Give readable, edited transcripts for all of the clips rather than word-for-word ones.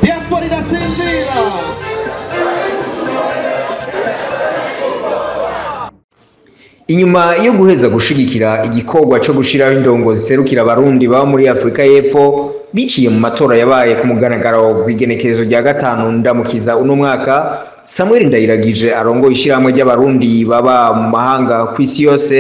Diaspora inasinzira. Inyuma yo guheza gushigikira igikorwa cyo gushiraho indongozi ziserukira abarundi baba muri Afrika y'Epfo biciye mu matora yabaye ku mugaragaro kw'igenekerezo rya 5 ndamukiza uno mwaka, Samuel Ndayiragije arongoye ishiramwe ry'abarundi baba mu mahanga kw'isi yose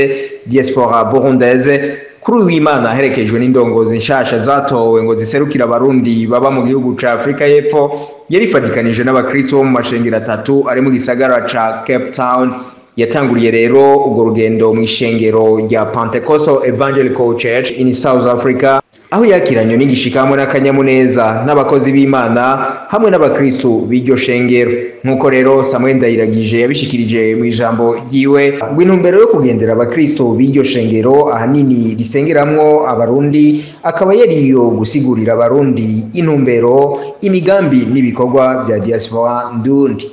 Diaspora Burundaise kuri w'Imana herekejwe n'indongozi nshasha zatowe ngo ziserukira abarundi baba mu gihugu ca Afrika y'Epfo, yarifatikanije n'abakristo bo mu mashengero 3 ari mu gisagara ca Cape Town. Yatanguriye rero urwo rugendo mu ishengero rya Pentecostal Evangelical Church in South Africa, aho yakiranywe n'igishikamo n'akanyamuneza n'abakozi b'Imana hamwe n'abakristo b'iryo shengero. Nkuko rero Samuel Ndayiragije yabishikirije mu ijambo ryiwe ngo intumbero yo kugendera abakristo b'iryo shengero ahanini risengeramwo abarundi, akaba yariyo gusigurira abarundi intumbero, imigambi n'ibikorwa bya Diaspora Ndundi.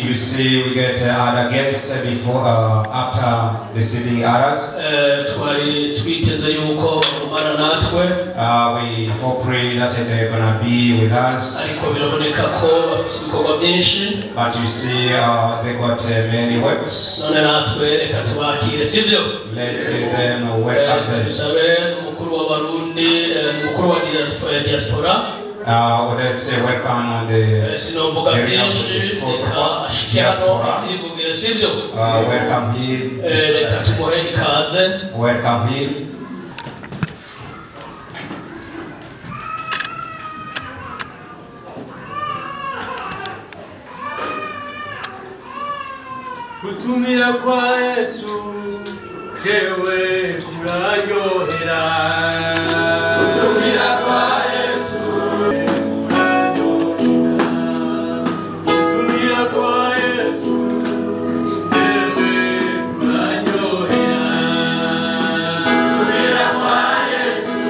You see, we get other guests before, after the sitting others. We hope pray that they're gonna be with us. But you see, they got many works. Let's see them welcome them. Let's say welcome on the welcome here. Welcome here. Kutumira kwa Yesu jewe kurayohera. Kutumira kwa Yesu kutumira kwa Yesu jewe kurayohera. Kutumira kwa Yesu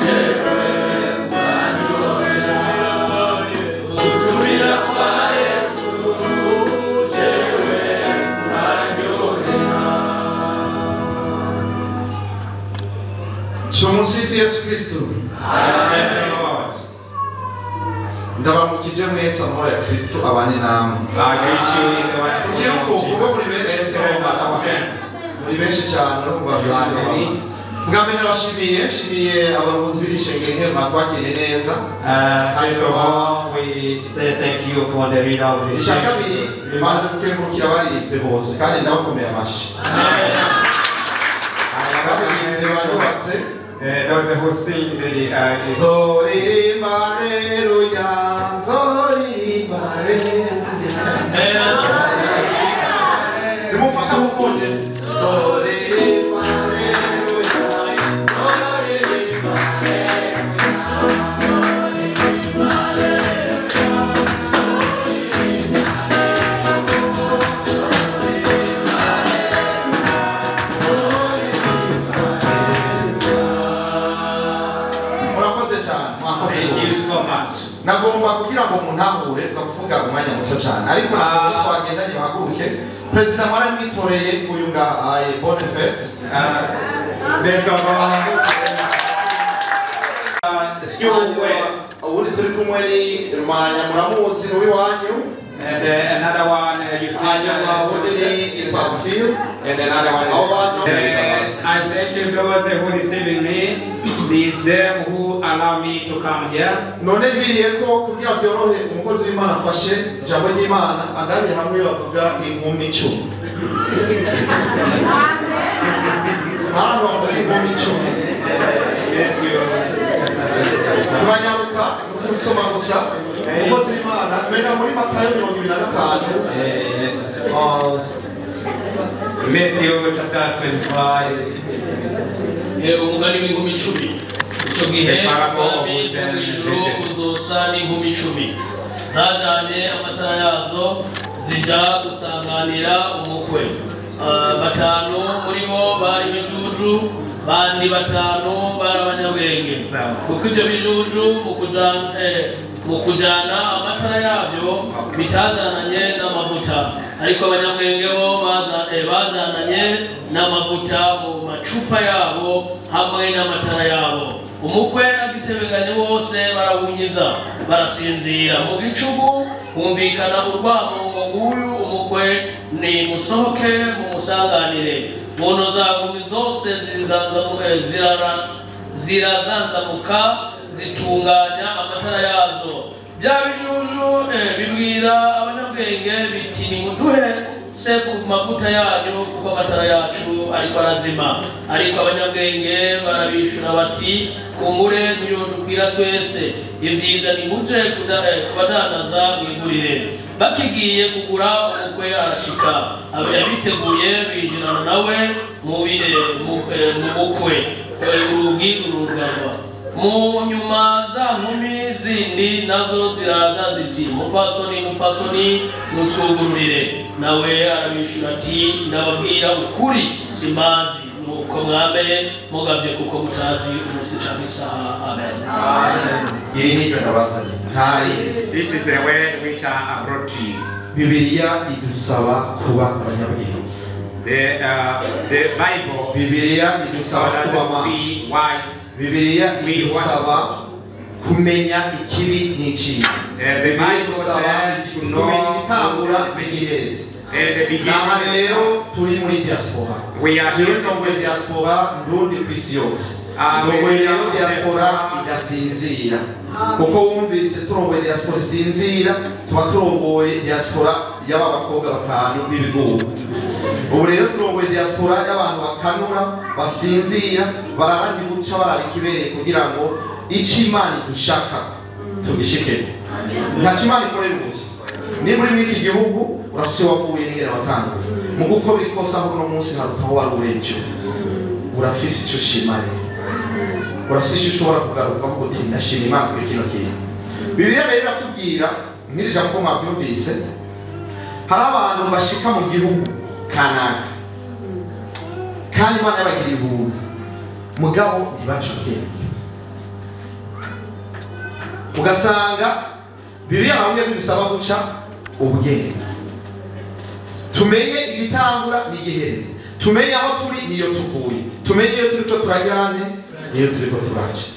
jewe kurayohera. Kutumira kwa Yesu jewe Tumusifu Yesu Kristo. Amen. Ndabamukije mwese amahoro ya Kristo abane namwe. Muri benshi cyane no kubazana. Bwambere nabashimiye abayobozi b'ishengero mwatwakiriye neza. First of all, we say thank you for the read of the Ishakabiri maze kwegukira baririmbye bose kandi ndabakomeye amashi. Those who sing the Zori Mareruya, Zori Mareruya. Mufasha mukunde. Zori Mareruya, Zori Thank you so much. Nagomba kugira ngo muntahure tuvuga umwanya muto cyane ariko nako twagendanye bahaguruke. President Mara mwitoreye kuyunga Bonifet. First of all, ubundi turi kumwe ni Rumanya muramuzi n'uwiwanyu. And another one you see. And another one is I thank you those who receiving me. These them who allow me to come here. None biriye ko kugira byorohe umukozi w'Imana afashe ijambo ry'Imana andabire hamwe bavuga inkumi 10. Hano bavuga inkumi 10. Thank you. Turanyarutsa kubisoma gusa. Umukozi w'Imana mena muri Matayo 25. Yes. Matthew chapter 25. Umugani w'inkumi 10. Icyo gihe ijuru uzosa n'inkumi 10 zajanye amatara yazo zija gusanganira umukwe. Batanu muri bo bari bijuju, bandi batanu bari abanyabwenge. Kuko ibyo bijuju mu kujana amatara yabyo bitazananye n'amavuta, ariko abanyabwenge bo bazananye n'amavuta mu macupa yabo hamwe n'amatara yabo. Umukwe gitebeganye bose barawunyiza barasinzira mu gicugu humvikana urwamo ngo nguyu umukwe ni musohoke mu musanganire ngono za ngumi zose zirazanzamuka zitunganya amatara yazo bya bijuju bibwira abanyabwenge biti nimuduhe se ku mavuta yanyu kuko amatara yacu ariko arazima ariko abanyabwenge barabishura bati kumure niyo dukwira twese ibyiza ni muje kubadandaza mwigurire bakigiye kugura umukwe arashika abiteguye binjirana nawe mu bukwe urugi rurugaba mu nyuma za nkumi zindi nazo ziraza ziti mupfasoni nutwugururire nawe arabishura ati ndababwira ukuri simazi nuko mwame mugavye kuko mutazi umusi canke isaha. Amen. Iri ni cyo nabasabye ntari. This is the word which I brought to you. Bibiliya idusaba kuba abanyabwenge. The Bible. Bibiliya idusaba kuba maso. Bibiliya idusaba kumenya ikibi n'icyiza. Bibiliya idusaba kumenya ibitangura n'igiheze. Naha rero turi muri diaspora. Muri diaspora ndundi kw'isi yose. Ndundi diaspora idasinzira. Kuko wumvise turongoye diaspora isinzira, tuba turongoye diaspora y'aba bakobwa batanu b'ibihugu. Ubu rero turongoye diaspora y'abantu bakanura basinzira bararandi guca barabikibere kugira ngo Imana dushaka tugishike. Nta Imana ikorera ubusa. Ni muri iki gihugu urafise wavuye n'ingera batanga. Mu gukora ikosa no munsi harutaho warurenje. Urafise icyo shimare. Urafise icyo ushobora kugaruka kuko uti ndashima Imana kuri kino kintu. Bibiliya rero iratubwira nk'irija ko mwavyumvise hari abantu bashika mu gihugu kanaka kandi Imana yabagiriye ubuntu mugabo ntibaca ubwenge. Ugasanga Bibiliya nawe bidusaba guca ubwenge. Tumenye ibitangura n'igiheze. Tumenye aho turi niyo tuvuye. Tumenye iyo turiko turagirane niyo turiko turaca.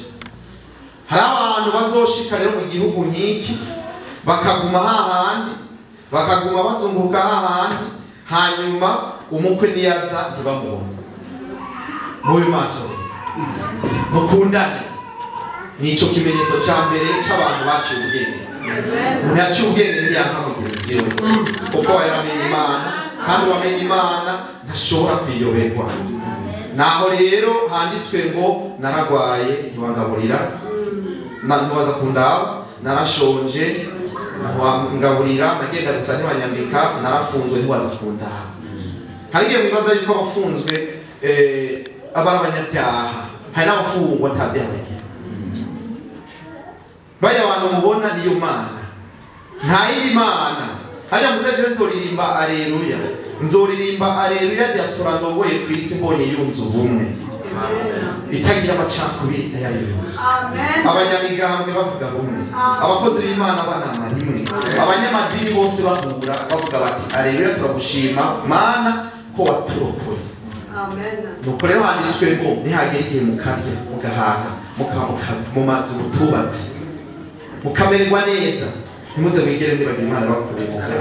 Hari abantu bazoshika rero mu gihugu nk'iki bakaguma hahandi bakaguma bazunguruka hahandi hanyuma umukwe niyaza ntibamubona. Mubi maso mukundane nico kimenyetso ca mbere c'abantu baciye ubwenge. Umuntu yaciye ubwenge ntiyanka mugenzi we kuko yaramenye Imana kandi wamenye Imana ntashobora kwiyoberwa. Naho rero handitswe ngo naragwaye ntiwangaburira ntubaza kundaba narashonje ntiwangaburira nagenda gusa ntibanyambika narafunzwe ntiwaza kundaba. Hari igihe mwibaza yuko abafunzwe abari abanyabyaha hari n'abafungwa atabyaha. Baya abantu mubona niyo Mana nta yindi Mana. Hajya muzeje nzoririmba aleluya nzoririmba aleluya diaspora ndongoye kwisi mbonye yunzu bumwe itagira amacakubiri ayayose. Abanyamigambwe bavuga bumwe, abakozi b'Imana banama rimwe, abanyamadini bose bahura bavuga bati aleluya turagushima Mana ko waturokoye. Nuko rero handitswe ngo nihagera igihe mukarya mugahaga mu mazi mutubatse mukamererwa neza ntimuze mwigere nibagira Imana bakurenza.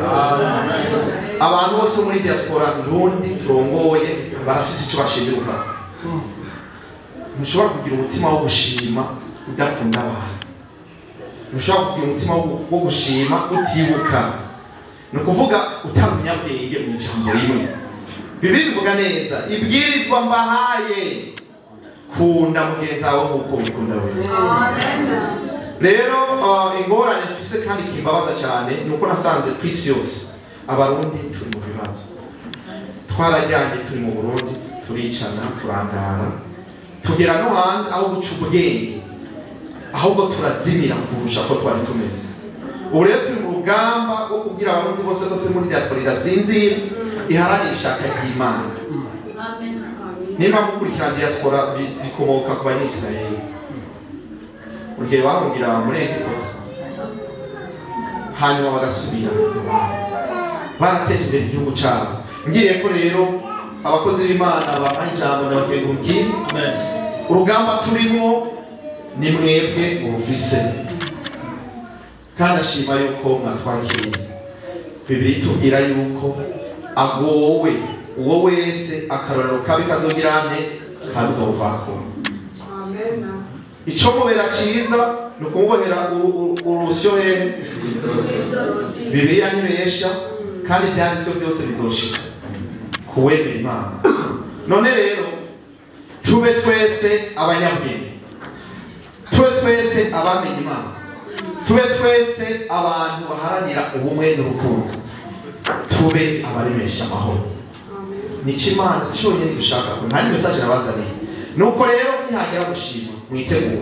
Abantu bose muri diaspora ndundi turongoye barafise icyo bashimirwa. Mushobora kugira umutima wo gushima udakunda abantu. Mushobora kugira umutima wo gushima utibuka. No kuvuga utamunyabwenge mu ijambo rimwe. Bibiliya ivuga neza ibwirizwa mbahaye kunda mugenzi wawe nk'uko wikunda wewe. Rero ingorane mfise kandi kimbabaza cyane nuko nasanze kw'isi yose abarundi turi mu bibazo. Twarajyanye turi mu Burundi turicana turangara tugera no hanze aho guca ubwenge ahubwo turazimira kurusha ko twari tumeze. Ubu rero turi mu rugamba rwo kubwira abarundi bose ko turi muri diaspora idasinzira iharanira ishaka ry'Imana. Niba mukurikirana diaspora bikomoka ku banyisirayeli urugero bahungira muri Egiputa hanyuma bagasubira barateje imbere igihugu cyabo. Ngiriye ko rero abakozi b'Imana babaha ijambo n'abakegukira urugamba turimo ni mwebwe mubufise kandi ashima yuko mwatwakiriye. Bibiri itubwira yuko agowe uwo wese akarorero kabi kazogira ane kazovako. Ico mubera ciza ni ukumubohera urusyohe. Bibiliya ntibesha kandi ivyanditswe vyose bizoshika kuwemera Imana. None rero tube twese abanyabwenge, tube twese abamenye Imana, tube twese abantu baharanira ubumwe n'urukundo, tube abaremesha amahoro. Nico Imana cyonyine gushaka ko nta message nabazaniye. Nuko rero ntihagera gushima mwitegura.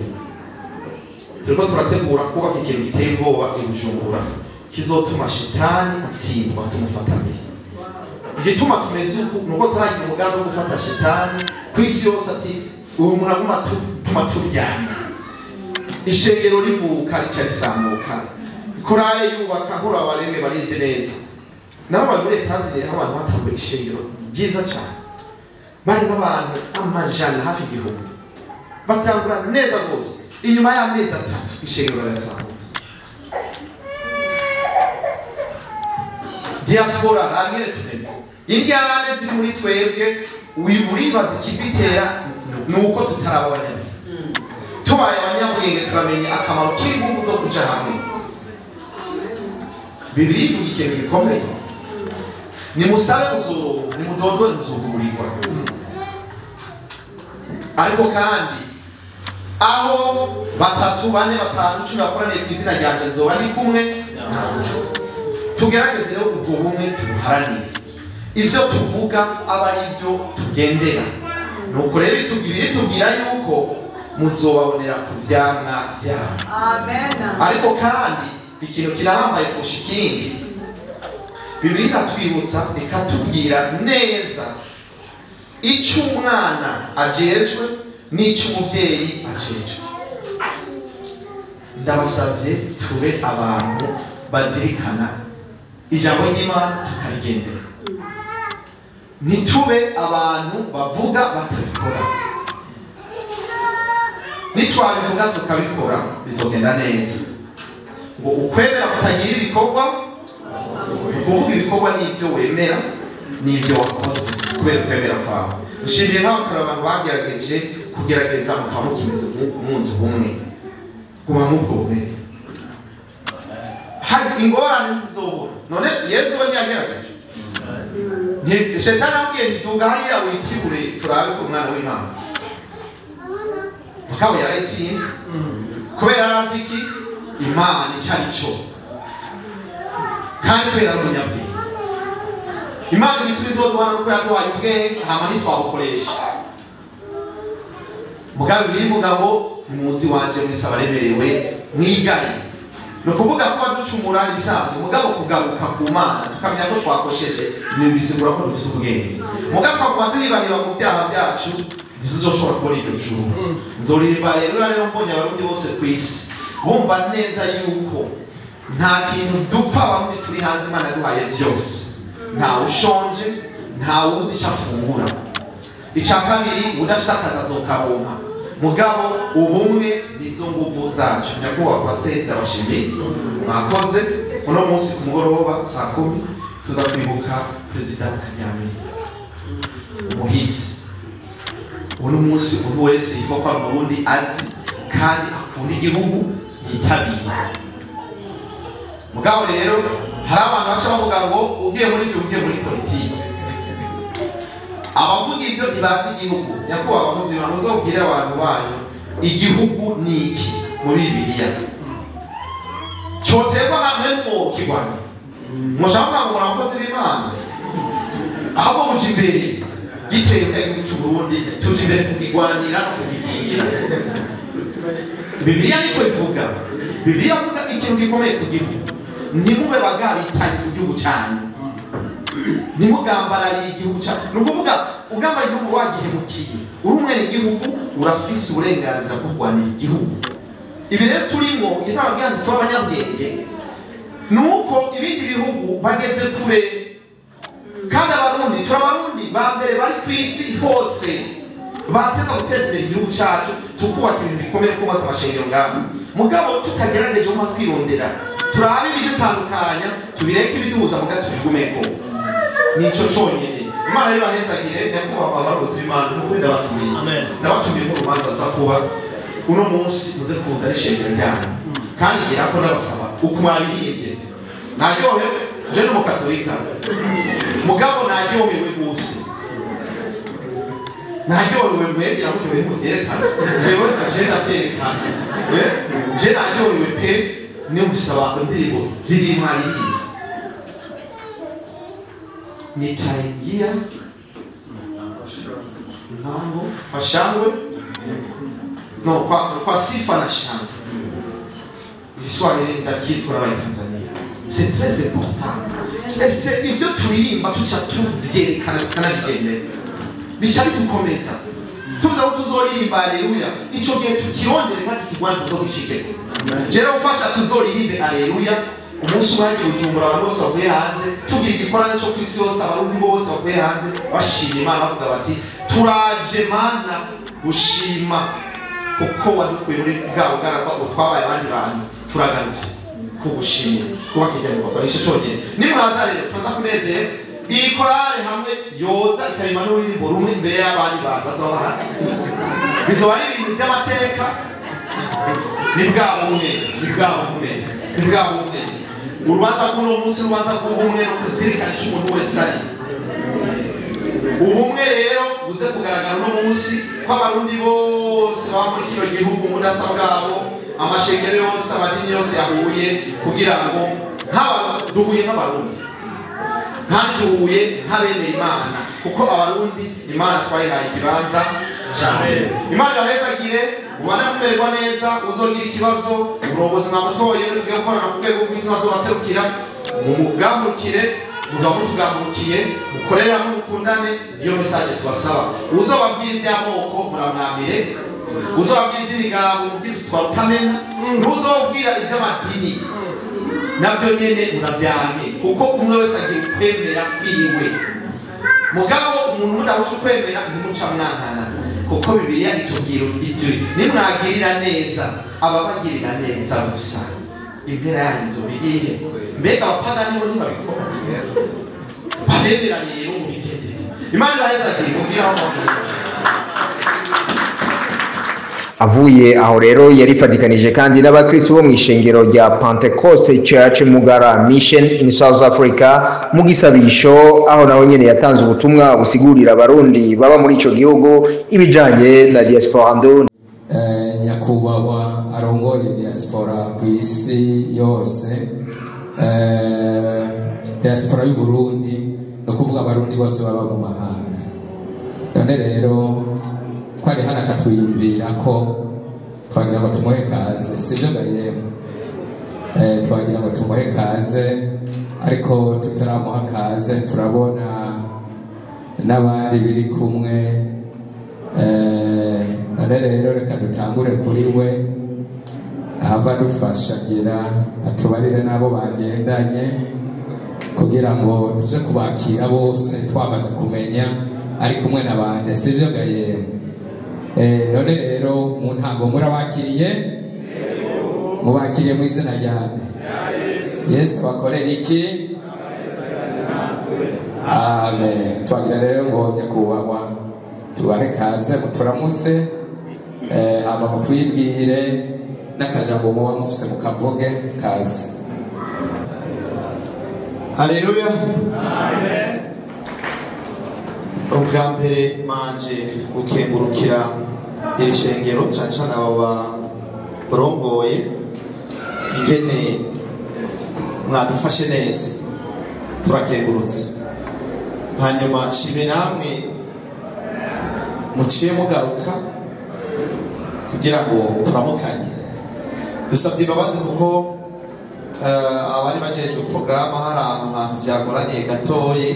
Turiko turategura kubaka ikintu giteye ubwoba i Bujumbura kizotuma shitani atsindwa tumufatanye. Igituma tumeze uku nuko turagira umugambi wo gufata shitani kwisi yose ati ubu muraguma tuma turyana. Ishengero rivuka rica risamuka. Korale yubaka nkuru abarenge barinze neza. N'abagore tazire abantu batambuye ishengero ryiza cyane. Bari nk'abantu amajana hafi igihumbi. Batangura neza rwose. Inyuma y'amezi 3 ishengero barasambutse. Diaspora rangire tumeze. Indyane ziri muri twebwe wiburibaza ikibitera nuko tutaraba abanyabwenge. Tubaye abanyabwenge turamenye akamaro k'ingufu zo kuja hamwe. Bibiri ivuga ikintu gikomeye. Ni musabe muzoro, ni mudodore muzugurirwa. Ariko kandi aho 3, 4, 5, 10 bakoraniye ku izina ryanje nzoba ndi kumwe. Tugerageze rero ubwo bumwe tubuharanire. Ivyo tuvuga aba ari byo tugendera. Nuko rero itubwire tubwira yuko muzobabonera ku vyamwa vyabo. Amen. Ariko kandi ikintu kirahambaye kushikindi. Bibiri natwibutsa ikatubwira neza ico umwana ajejwe n'ico umuvyeyi ajejwe. Ndabasavye tube abantu bazirikana ijambo ry'Imana tukarigendera. Nitube abantu bavuga batabikora. Nitwabivuga tukabikora bizogenda neza. Ngo ukwemera kutagira ibikorwa, kuvuga ibikorwa n'ivyo wemera n'ivyo wakoze kubera ukwemera kwawe. Nshimiye nk'abakora abantu bagerageje kugerageza mukamukimeze umunsi umwe kuba mubwone. Hari ingorane zizohora. None Yesu yagerageje. Ni Shetani abwiye ntitunga hariya witibure turabe ku mwana w'Imana. Mukabo yarayitsinze. Kubera arazi iki Imana icari cyo. Kandi kubera umunyabwenge. Imana igitumizo duhana ko yaduhaye ubwenge hama ntitwabukoresha. Mugabe bivuga ngo umuzi wanje mwese abaremerewe mwigaye. No kuvuga ko baducumura ibisanzwe mugabo kugaruka ku Mana tukamenya ko twakosheje nibisigura ko dufise ubwenge. Mugabo kwa duhibahira mu byaha byacu bizoshobora kubona ibyo juru. Nzoririmba rero mbonye abarundi bose kwisi bumva neza yuko nta kintu dupfa abarundi turi hanze Imana duhaye byose. Nta ushonje, nta uzi icyo afungura. Icya kabiri udafise akazi azokaronka. Mugabo ubumwe nizo nguvu zacu. Nyakubahwa Pastor ndabashimiye mwakoze. Uno munsi ku mugoroba saa 10 tuza kwibuka President Kagame umuhisi. Uno munsi umuntu wese yitwa kwa Burundi azi kandi akunda igihugu yitabiriye. Mugabo rero hari abantu baca bavuga ngo ugiye muri cyo ugiye muri politiki. Abavuga ivyo ntibazi igihugu. Nyakubahwa abakozi bazobwira abantu banyu igihugu ni iki muri Bibiliya. Cyoterwa namwe mu kigwani. Mushaka ngo murakoze b'Imana. Ahubwo muje imbere giteka igihugu cy'u Burundi tuje imbere kugigwanira no kugikingira. Bibiliya niko ivuga. Bibiliya ivuga ikintu gikomeye ku gihugu. Nimube bagabitanye ku gihugu cyane. Nimugambarariye igihugu cyane. Nukuvuga ugambara igihugu wagihemukiye. Uri umwene igihugu urafise uburenganzira bwo kurwanira igihugu. Ibi rero turimo itababyanze tw'abanyabwenge nuko ibindi bihugu bageze kure. Kandi abarundi turabarundi ba mbere bari kwisi hose bateza guteza imbere igihugu cyacu tukubaka ibintu bikomeye kubaza amashengero ngaho mugabo tutagerageje mu twirondera turabe ibidutandukanya tubireke ibiduhuza mugabo tubigumeko nico cyonyine Imana ari bahezagire nyakubahwa abarozi b'Imana n'ukuri ndabatumiye ndabatumiye mu rubanza za kuba uno munsi tuze kuza ari shengero ryanyu kandi ngira ko ndabasaba ukumwaririmbye naryohewe je n'umukatolika mugabo naryohewe gose naryohewe mwebwira ko tubiri muvyerekana jewe ndavyerekana je naryohewe pe nimvisaba indirimbo ziri mwaririmbye nitaingia namo kwa shangwe no kwa sifa na shangwe Kiswahili ndakizwa na Tanzania c'est très important ese ivyo turirimba tuca tuvyerekana tukanabigende bica bidukomeza tuza tuzoririmba haleluya ico gihe tukirondere kandi tukigwanza tuzobishikeko jero ufasha tuzoririmbe haleluya umunsi umwanya ujumbura abantu bose bavuye hanze tugira igikorane cyo kwisi yose abarundi bose bavuye hanze bashima Imana bavuga bati turaje Mana gushima kuko wadukuye muri bwabo garagwa utwabaye abandi bantu turagarutse kugushimira kuba kijyanye kwa ico cyonyine nimwaza rero tuza kunezera iyi korale hamwe yoza ikayima n'uririmbo rumwe imbere y'abandi bantu bazoba bizoba ari ibintu by'amateka ni bwabo umwe urubanza kuno munsi rubanza kubumwe no kuzirikana cy'umuntu wese ari ubumwe rero buze kugaragara no munsi kw'abarundi bose baba muri kino gihugu mudasa bwabo amashengero yose abadini yose yahuye kugira ngo duhuye nk'abarundi kandi duhuye nk'abemera Imana kuko abarundi Imana twayihaye ikibanza cyane Imana yahezagire ubana kumererwa neza uzogira ikibazo uburongozi mwamutoye tugiye gukorana ku rwego rw'isi maze baserukira mugambukire muzamutugambukiye mukorera mukundane niyo message tubasaba uzobabwira iby'amoko muramwamire uzobabwira iby'imigambo mubwira twarutamena n'uzobwira iby'amadini navyo nyene muravyanye kuko umwe wese agiye kwemera kwiwe mugabo umuntu udahuje kwemera ntimuca mwankana kuko Bibiliya itubwira iti nimwagirira neza ababagirira neza gusa impera yanyu bigiye mbega abapagani bo ntibabikora babemera rero mu bigende Imana irahezagire kugira ngo avuye aho rero yarifatikanije kandi n'abakristo bo mu ishengero rya Pentecost Church Mugara Mission in South Africa mu gisabisho aho nawe nyene yatanze ubutumwa busigurira abarundi baba muri ico gihugu ibijanye na diaspora ndo nyakubahwa arongoye diaspora ku isi yose diaspora y'u Burundi no kuvuga abarundi bose baba mu mahanga none rero kwari hana katuyumvira ko twagira ngo tumuhe kaze sivyo gayemo twagira ngo tumuhe kaze ariko tutaramuha kaze turabona n'abandi biri kumwe none rero reka dutangure kuri we ahava dufashagira atubarire n'abo bagendanye kugira ngo tuje kubakira bose twamaze kumenya ari kumwe n'abandi sivyo gayemo none rero mu ntango murabakiriye mubakiriye mu izina ryawe Yesu bakorera iki amen twagira rero ngo nyakubahwa tubahe kaze muturamutse hama mutwibwire n'akajambo muba mufise mukavuge kaze haleluya amen ubwa mbere manje gukengurukira iri shengero cacana abo barongoye ingene mwadufashe neza turakengurutse hanyuma shime namwe muciye mugaruka kugira ngo turamukanye dusabye imbabazi kuko abari bajejwe porogaramu hari ahantu vyagoraniye gatoyi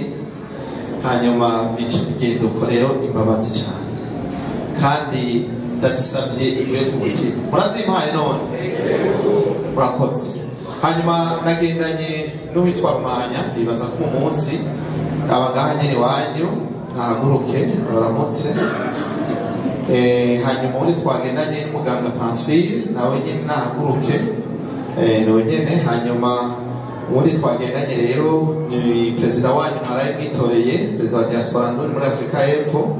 hanyuma bica bigenda uko rero imbabazi cyane kandi ndazisavye ivuye ku mutima murazimpaye none murakoze hanyuma nagendanye n'uwitwa Rumanya ndibaza ko umunsi abagaha nyene wanyu ntaguruke baramutse hanyuma undi twagendanye n'umuganga Pamphile nawe nyine nahaguruke nawe nyine. Hanyuma undi twagendanye rero ni perezida wanyu mwaraye mwitoreye, perezida wa diaspora ndoni muri Afrika y'Epfo,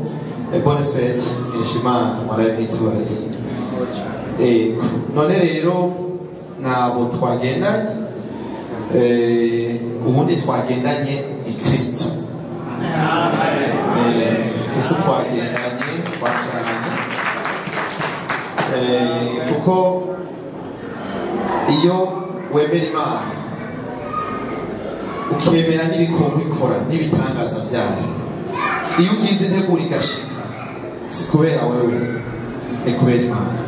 Bonifate Nshimana mwaraye mwitoreye. None rero nabo twagendanye, ubundi twagendanye ni Kristo. Kristo twagendanye twacanye, kuko iyo wemera Imana ukemera n'ibikorwa ikora n'ibitangaza byayo, iyo ugize integuro igashika si kubera wewe, ni kubera Imana.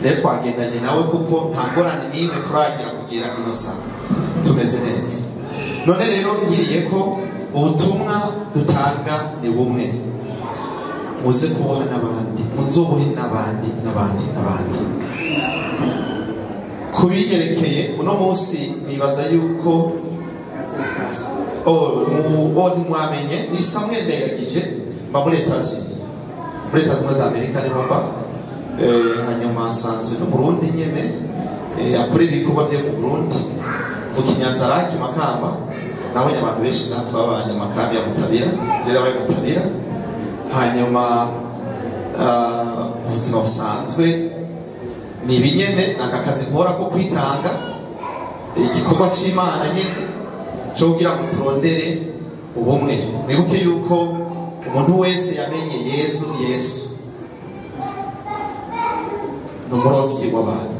Rero twagendanye nawe kuko nta ngorane n'imwe turagira kugira inosa, tumeze neza. None rero ngiriye ko ubutumwa dutanga ni bumwe, muze kuboha n'abandi, muzobohe n'abandi n'abandi n'abandi. Kubigerekeye uno munsi nibaza yuko ntimwamenye ni Samuel Ndayiragije mba muri Leta Zunze za Amerika niho mba. Hanyuma nsanzwe no mu Burundi nyene akora ibikorwa vyo mu Burundi, mvuka Inyanzarake Makamba, nabonye abantu benshi ngaha babanye Makambi ya Mutabira, jera baye Mutabira. Hanyuma ubuzima busanzwe ni ibinyene, nakakazi nkora ko kwitanga igikorwa c'Imana nyene cyo kugira ngo turondere ubumwe. Mwibuke yuko umuntu wese yamenye Yesu n'umurovyi w'abantu.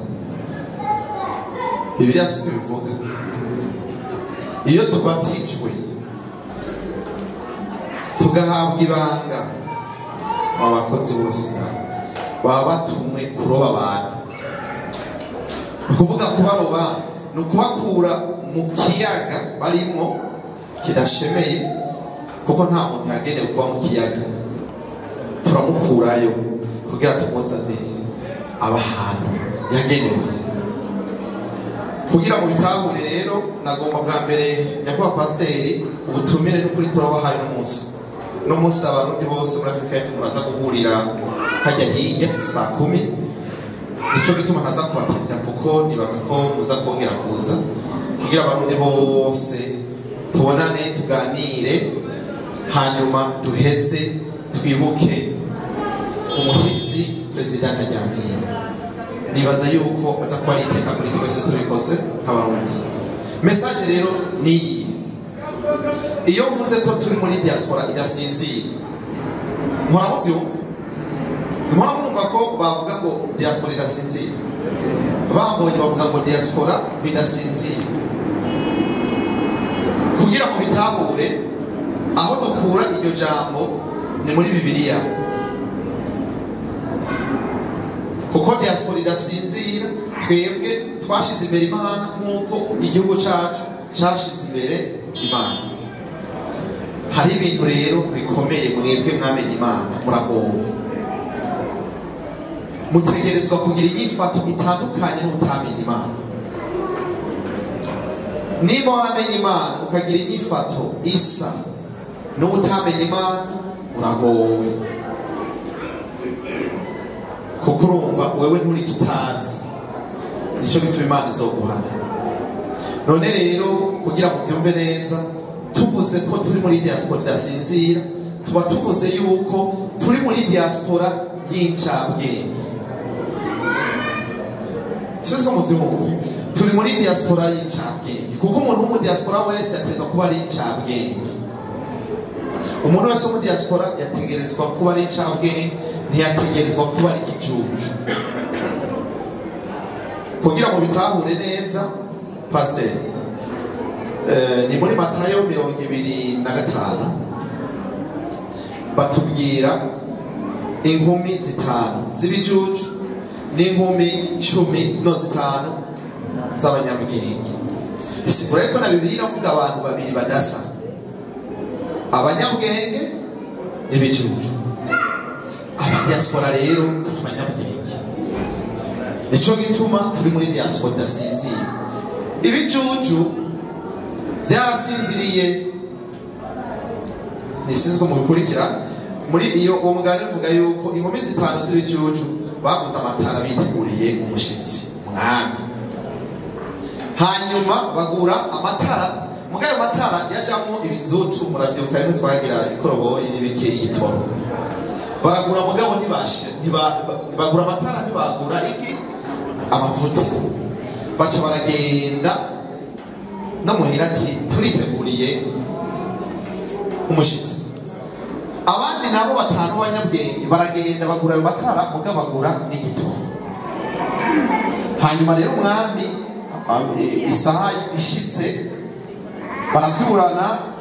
Bibiliya siko bivuga. Iyo tubatijwe tugahabwa ibanga, abakozi bose baba batumwe kuroba abantu. Ukuvuga kubaroba ni ukubakura mu kiyaga barimo kidashemeye, kuko nta muntu yagenewe kuba mu kiyaga. Turamukurayo kugira tumuzane abahantu yagenewe. Kugira mu bitahure rero nagomba bwa mbere nyakubahwa pasiteri ubutumire n'ukuri turabahaye n'umunsi abarundi bose muri Afrika y'Epfo muraza guhurira hajya hirya saa 10. Nico gituma ntaza kubatevya kuko nibaza ko muza kongera kuza kugira abarundi bose tubonane tuganire, hanyuma duheze twibuke umuhisi Perezida Ntajyamira. Nibaza yuko aza kuba ari iteka kuri twese tubikoze nk'abarundi. Message rero ni iyi: iyo mvuze ko turi muri diaspora idasinzira, mpora muvyumva, mpora mwumva ko bavuga ngo diaspora idasinzira, bambonye bavuga ngo diaspora bidasinzira. Kugira ngo bitahure aho dukura iryo jambo ni muri Bibiliya, kuko diaspora idasinzira twebwe twashize imbere Imana nk'uko igihugu cyacu cyashize imbere Imana. Hari ibintu rero bikomeye mwebwe mwamenye Imana muragowe, mutegerezwa kugira inyifato itandukanye n'utamenye Imana. Niba waramenye Imana ukagira inyifato isa n'utamenye Imana uragowe, kuko urumva wewe nturi kitazi, nicyo gituma Imana izoguhana. None rero kugira ngo byumve neza, tuvuze ko turi muri diaspora idasinzira, tuba tuvuze yuko turi muri diaspora y'incabwenge. Siko muvyumva, turi muri diaspora y'incabwenge, kuko umuntu wo mu diaspora wese yateza kuba ari incabwenge. Umuntu wese wo mu diaspora yategerezwa kuba ari incabwenge, ntiyategerezwa kuba ari ikijuju. Kugira ngo bitahure neza, pasiteri ni muri Matayo 25 batubwira inkumi 5 z'ibijuju n'inkumi 15 z'abanyabwenge. Bisigura ko na Bibiliya iravuga abantu babiri badasa, abanyabwenge n'ibijuju. Abadiaspora rero abanyabwenge, nicyo gituma turi muri diaspora idasinzira. Ibijuju byarasinziriye, nisizwe mu bikurikira muri iyo uwo mugani uvuga yuko inkumi zitanu z'ibicucu baguze amatara biteguriye umushitsi mwami, hanyuma bagura amatara. Mugayo amatara yajamwo ibizutu, muravyibuka rimwe twagira ikoroboyi n'ibike igitoro, baragura mugabo ntibashe bagura amatara, ntibagura iki amavuta. Baca baragenda no muhira ati turiteguriye umushitsi. Abandi nabo batanu banyabwenge baragenda bagura ayo matara, mugabo bagura n'igitoro. Hanyuma rero umwami isaha ishitse baraturana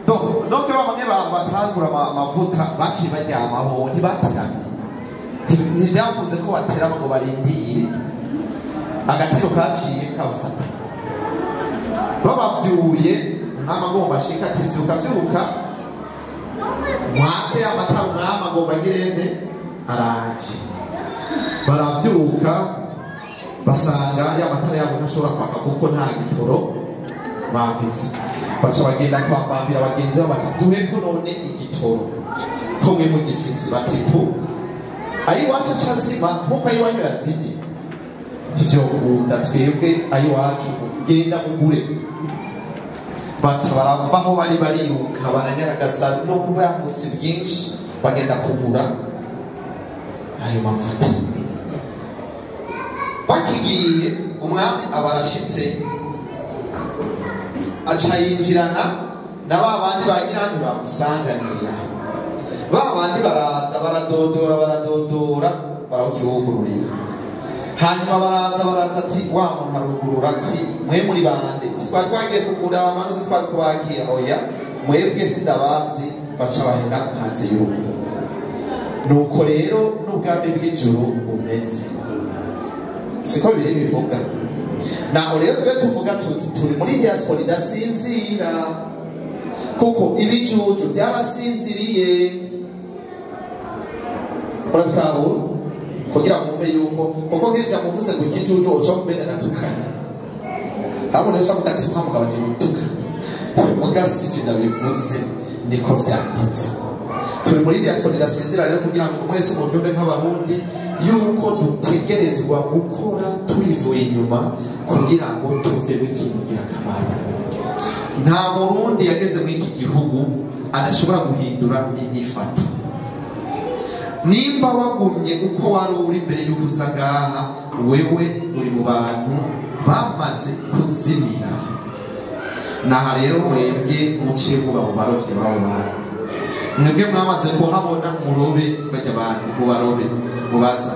donc bamwe batagura amavuta baciye baryama bo ntibateranye, ntibyavuze ko baterama ngo barindire, agatiro kaciye kabafata. Babavyuye nk'amagomba ashika ati vyuka mwatse amatara umwami agomba girende araje. Baravyuka basanga ya matara yabo ntashobora kwaka kuko nta gitoro bafise. Baca bagenda kwambambira bagenzi babo bati duhe ko none igitoro ko mwe mugifise. Bati pu ayiwacu acazima nkuko ayiwanyu yazimye ntivyokunda, twebwe ayiwacu genda mugure. Baca baravaho bari bariruka baranyaragasa no kuba yambutse bwinshi bagenda kugura ayo mavuta. Bakigiye umwami abarashitse aca yinjirana na babandi bagira ntibamusanganira. Babandi baraza baradodora barawukihugururira. Hanyuma baraza ati wa muntu arugurura ati mwe muri bande? Twari twagiye kugura amanuzi twari kubakira. Oya mwebwe sindabazi. Baca bahera hanze y'urugo. Nuko rero n'ubwami bw'ijuru bumeze siko biri bivuga. Naho rero twe tuvuga tuti turi muri diaspora idasinzira, kuko ibicucu byarasinziriye. Urabitahura kugira mwumve yuko kuko nk'ivyo muvuze ngo ikicucu cyo kumenya natukana abo rero shavuga ati mpamvu abaje gutuka mugasi kinda bivuze niko vyanditse. Turi muri diaspora idasinzira rero kugira ngo mwese muvyumve nk'abarundi yuko dutegerezwa gukora tubivuye inyuma kugira ngo tuve w'ikintu girakamaro. Nta murundi yageze muri iki gihugu adashobora guhindura inyifato. Nimba wagumye uko wari uri mbere y'uko uza ngaha, wewe uri mu bantu bamaze kuzimira. Naha rero mwebwe muciye kuba mu barovyi babo bantu, mwebwe mwamaze kuhabona murobe bajya abantu mubarobe mubaza.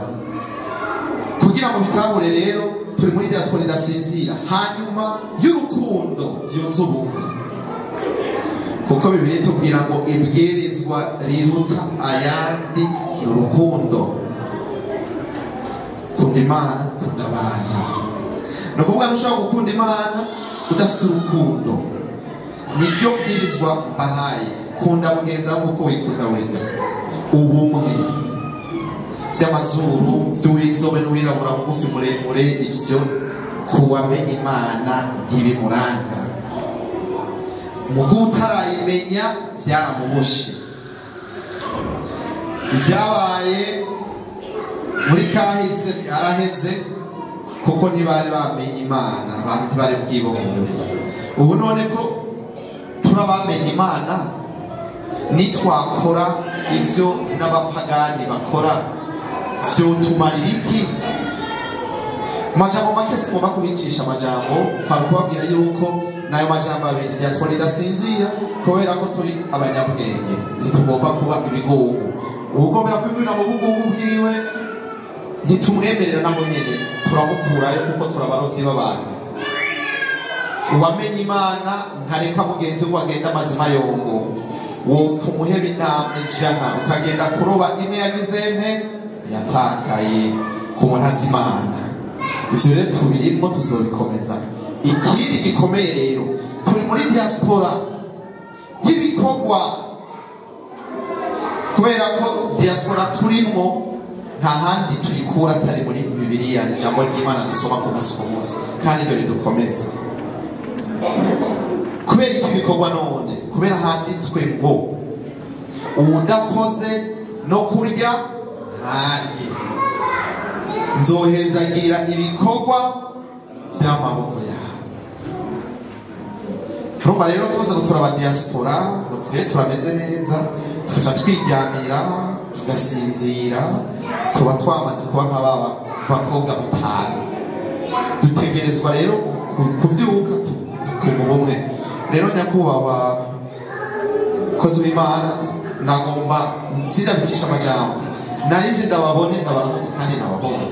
Kugira ngo bitahure rero turi muri diaspora idasinzira, hanyuma y'urukundo yunze ubumwe, kuko Bibiliya itubwira ngo ibwirizwa riruta ayandi n'urukundo. Kunda Imana, kunda abantu. Ni ukuvuga ntushobora gukunda Imana udafite urukundo. Niryo bwirizwa bahaye. Kunda mugenzi wawe uko wikunda wenda. Ubumwe vy'amazuru vy'uwinzobe n'uwirabura mugufi muremure, ivyo kuwamenya Imana ntibimuranga. Mugu utarayimenya vyaramuboshe. Ivyabaye muri kahise araheze kuko ntibari bamenye Imana, abantu ntibari bwibohore. Ubu none ko turabamenye Imana, nitwakora ivyo n'abapagani bakora vyotumarira iki? Majambo make sigomba kubicisha amajambo kwari kubabwira yuko nayo majambo abiri diaspora idasinzira, kubera ko turi abanyabwenge ntitugomba kuba ibigogo. Ugombera kwigurira mu bugugu bwiwe ntitumwemerera naho nyene turamukurayo kuko turabarovyi b'abantu. Uwamenye Imana ntareka mugenzi we agenda amazima yongo. Wopfa umuheba intama 100 ukagenda kuroba imwe yagize nte yatakaye ku muntu azi Imana. Ivyo rero tubirimo tuzobikomeza. Ikindi gikomeye rero turi muri diaspora y'ibikogwa, kubera ko diaspora turimo nta handi tuyikura atari muri Bibiliya, ijambo ry'Imana dusoma ku munsi ku munsi, kandi ibyo ridukomeza. Kubera iki bikorwa none? Kubera handitswe ngo uwudakoze no kurya ntarye, nzohezagira ibikorwa by'amaboko yawe. Urumva rero tuza gutura aba diaspora ngo twe turameze neza, tuca twiryamira tugasinzira, tuba twamaze kuba nk'ababa bakobwa batanu. Dutegerezwa rero kubyuka tukunga ubumwe. Rero nyakubahwa kozi w'Imana, nagomba nzirabicisha amajambo narinje ndababone ndabaramutse kandi nababone.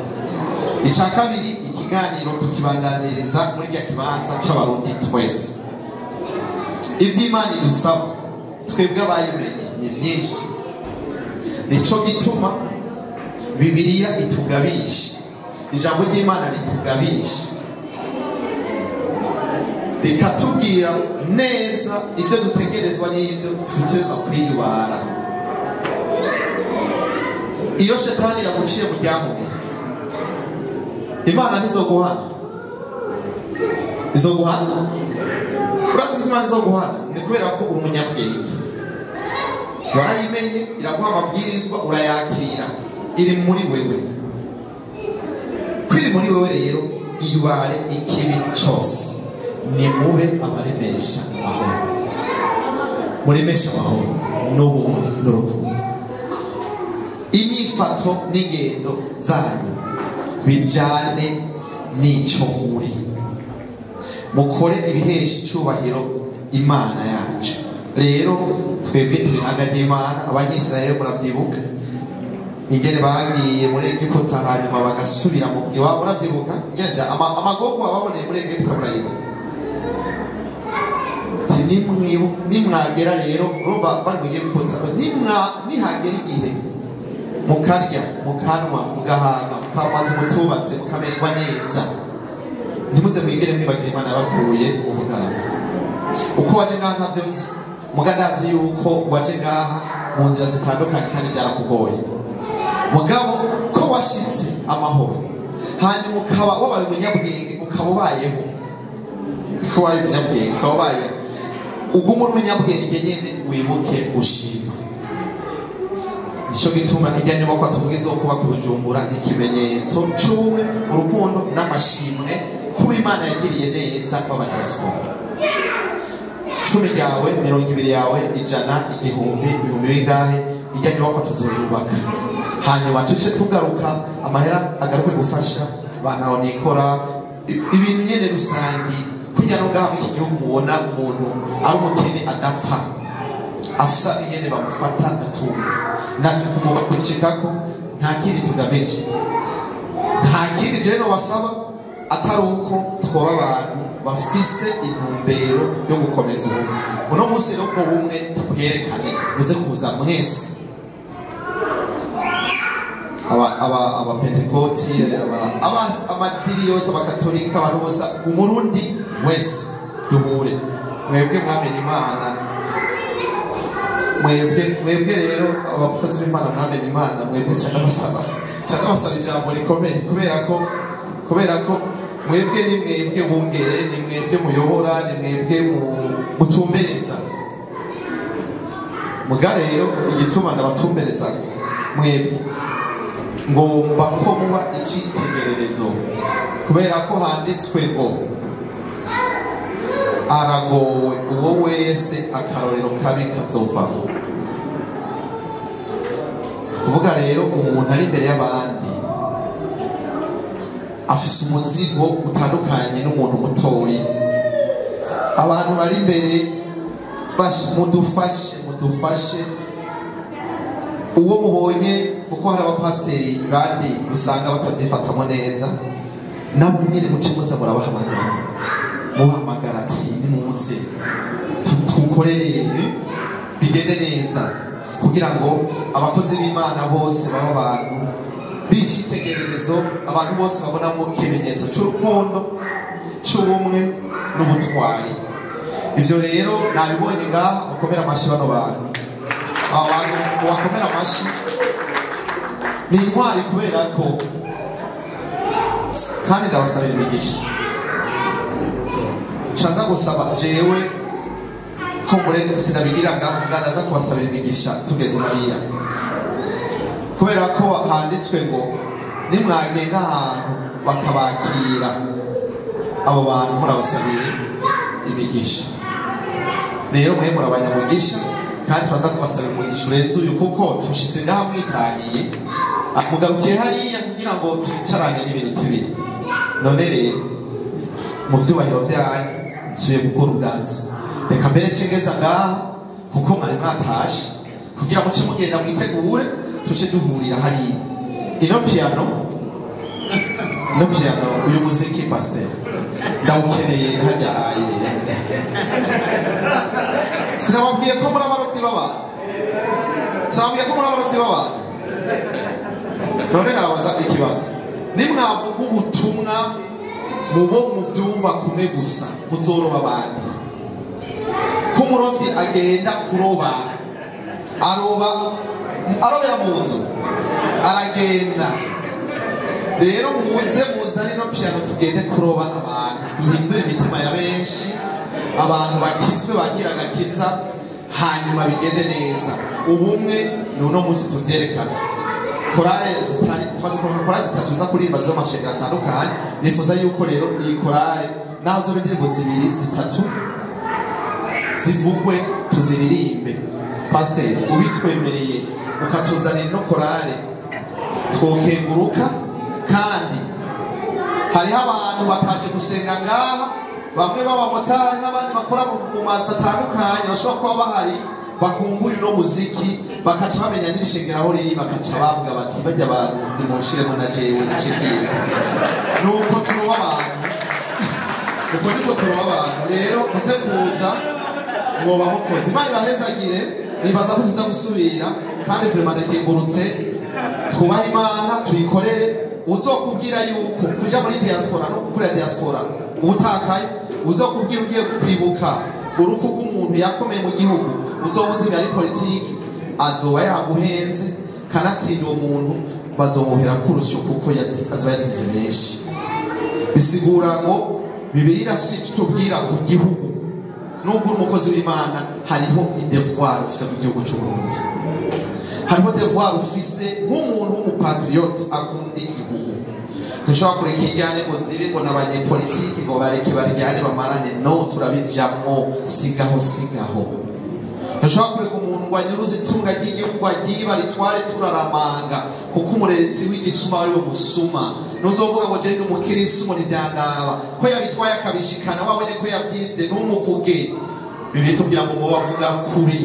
Icya kabiri, ikiganiro tukibandaniriza muri rya kibanza c'abarundi twese. Ivy'Imana idusaba twebwe abayimenye ni vyinshi, nico gituma Bibiliya itugabisha, ijambo ry'Imana ritugabisha, rikatubwira neza ivyo dutegerezwa n'ivyo tutegerezwa kwiyubara. Iyo shetani yaguciye mu ryamubi, Imana ntizoguhana, izoguhana. Urazi Imana izoguhana ni kubera ko uri umunyabwenge, warayimenye, iraguha amabwirizwa urayakira, iri muri wewe. Kwiri muri wewe rero, iyubare ikibi cyose, ni mube abaremesha amahoro, muremesha amahoro n'ubumwe n'urukundo. Inyifato n'ingendo zanyu bijyane n'icyo muri, mukore ibihesha icyubahiro Imana yacu. Rero twebwe turi hagati y'Imana. Abanyisirayeli muravyibuka ingene bagiye muri Egiputa hanyuma bagasubira mu iwabo, muravyibuka ngene amagogo baboneye muri Egiputa, murayibuka. Nimwagera rero, urumva bari mu Egiputa, nihagera igihe mukarya, mukanwa, mugahaga, mukamaze, mutubatse, mukamererwa neza, ntimuze mwigere mwibagira Imana yabakuye ubugarama. Uko waje ngaha ntavyo nzi, muga ndazi yuko waje ngaha mu nzira zitandukanye kandi byarakugoye. Mugabo ko washitse amahoro, hanyuma ukaba wabaye umunyabwenge, ukaba ubayeho, ko wabaye umunyabwenge, ukaba ubayeho, uguma uri umunyabwenge nyene, wibuke ushima. Nico gituma ijya nyuma kwa tuvuga izokuba ku Bujumbura n'ikimenyetso c'ubumwe, urukundo n'amashimwe kuba Imana yagiriye neza kw'abadiaspora. 10 yawe, 20 yawe, 100, 1000, 1000 bingahe, ijya nyuma kwa tuzoyubaka. Hanyuma tuce tugaruka, amahera agaruke gufasha banaho nikora ibintu nyene rusangi, kugira ngo ngaho iki gihugu mubona umuntu ari umukene adapfa, afisa ingene bamufata atunga, natwe kumubakurikiako nta kindi tugamije. Nta kindi je no basaba atari uko twoba abantu bafise intumbero yo gukomeza ubumwe. Uno munsi rero ko bumwe tubwerekane, muze kuza mwese, aba Pentekoti, amadini yose, abakatolika, abantu bose, umurundi wese duhure. Mwebwe mwamenye Imana, mwebwe rero abakozi b'Imana mwamenye Imana, mwebwe cyane basaba ijambo rikomeye, kubera ko mwebwe ni mwebwe bungere, ni mwebwe muyobora, ni mwebwe mutumbereza. Muga rero igituma ndabatumbereza mwebwe, ngomba ko muba icyitegererezo, kubera ko handitswe ngo aragowe uwo wese akarorero kabi kazovaho. Kuvuga rero umuntu ari imbere y'abandi afise umuzigo utandukanye n'umuntu mutoyi. Abantu bari imbere mudufashe uwo mubonye, kuko hari abapasiteri bandi usanga batavyifatamo neza, nabo nyine muce muza mubahamagara ati nimuze tukorere bigende neza, kugira ngo abakozi b'Imana bose baba abantu b'icitegererezo, abantu bose babonamo ikimenyetso c'urukundo, c'ubumwe n'ubutwari. Ivyo rero nabibonye ngaha, mukomera amashi bano bantu. Aba bantu bakomera amashi ni intwari, kubera ko kandi ndabasabira imigisha. Canza gusaba jewe kumbure sinabigiraga muganda za kubasabira imigisha tugeze hariya kubera ko handitswe ngo nimwagenda ahantu bakabakira abo bantu murabasabire imigisha rero mwe murabanyamugisha kandi turaza kubasabira umugisha urenze uyu kuko tushitse ngaha mwitahiye mugarukiye hariya kugira ngo twicarane n'ibintu bibiri none rero mu byubahiro byanyu nsuye gukora ubwanzi reka mbere cengeza ngaha kuko mwari mwatashe kugira ngo mugenda mwitegure tuce duhurira hariya ino piano uyu muziki pasteur ndawukeneye hajyaye sinababwiye ko muri abarofyi b'abantu none nabaza ikibazo nimwavuga ubutumwa mubo muvyumva kumwe gusa muzoroba abandi ko umurovyi agenda kuroba arobera mu nzu aragenda rero muzane no piano tugende kuroba abantu duhindure imitima ya benshi abantu bakizwe bagira agakiza hanyuma bigende neza ubumwe nuno musi tuvyerekana korale zitatu za kuririmba zo mashengero atandukanye nifuza yuko rero iyi korale naho zo indirimbo zibiri zitatu zivugwe tuziririmbe pasteur ubitwemereye ukatuzanira no korale twokenguruka kandi hariho abantu bataje gusenga ngaha bamwe b'abamotari n'abandi bakora mu mazi atandukanye bashobora kuba bahari bakumbuye uno muziki bakaca bamenya n'ishengero aho riri bakaca bavuga bati bajya abantu nimunshiremo na jewe nshikiye nuko turuba abantu rero muze kuza mwoba mukoze imana ibahezagire nibaza ko tuza gusubira kandi turemanekengurutse twubaha imana tuyikorere uzokubwira yuko kuja muri diaspora no gukurira diaspora ubutakaye uzokubwira ugiye kwibuka urufu rw'umuntu yakomeye mu gihugu uzobuzi bya politiki azoba yaguhenze kanatsinda uwo muntu bazomuhera kurusha kuko azoba yazimije benshi bisigura ngo Bibiliya irafise tutubwira ku gihugu nubwo umukozi w'Imana hariho devoir ufise mu gihugu cy'u Burundi hariho devoir ufise nk'umuntu w'umupatriote akunda igihugu ntushobora kureka ijyane ngo zibe ngo n'abanyepolitiki ngo bareke baryane bamarane no turabijamwo sigaho ntushobora kureka umuntu ngo anyuruze itunga ry'igihugu agiye baritware turaramanga kuko umureretse w'igisuma ari we musuma nuzovuga ngo jende umukirisi ngo ntivyandaba ko yabitwaye akabishikana wabonye ko yavyivye n'umuvuge Bibiliya itubwira ngo mubo bavuga kuri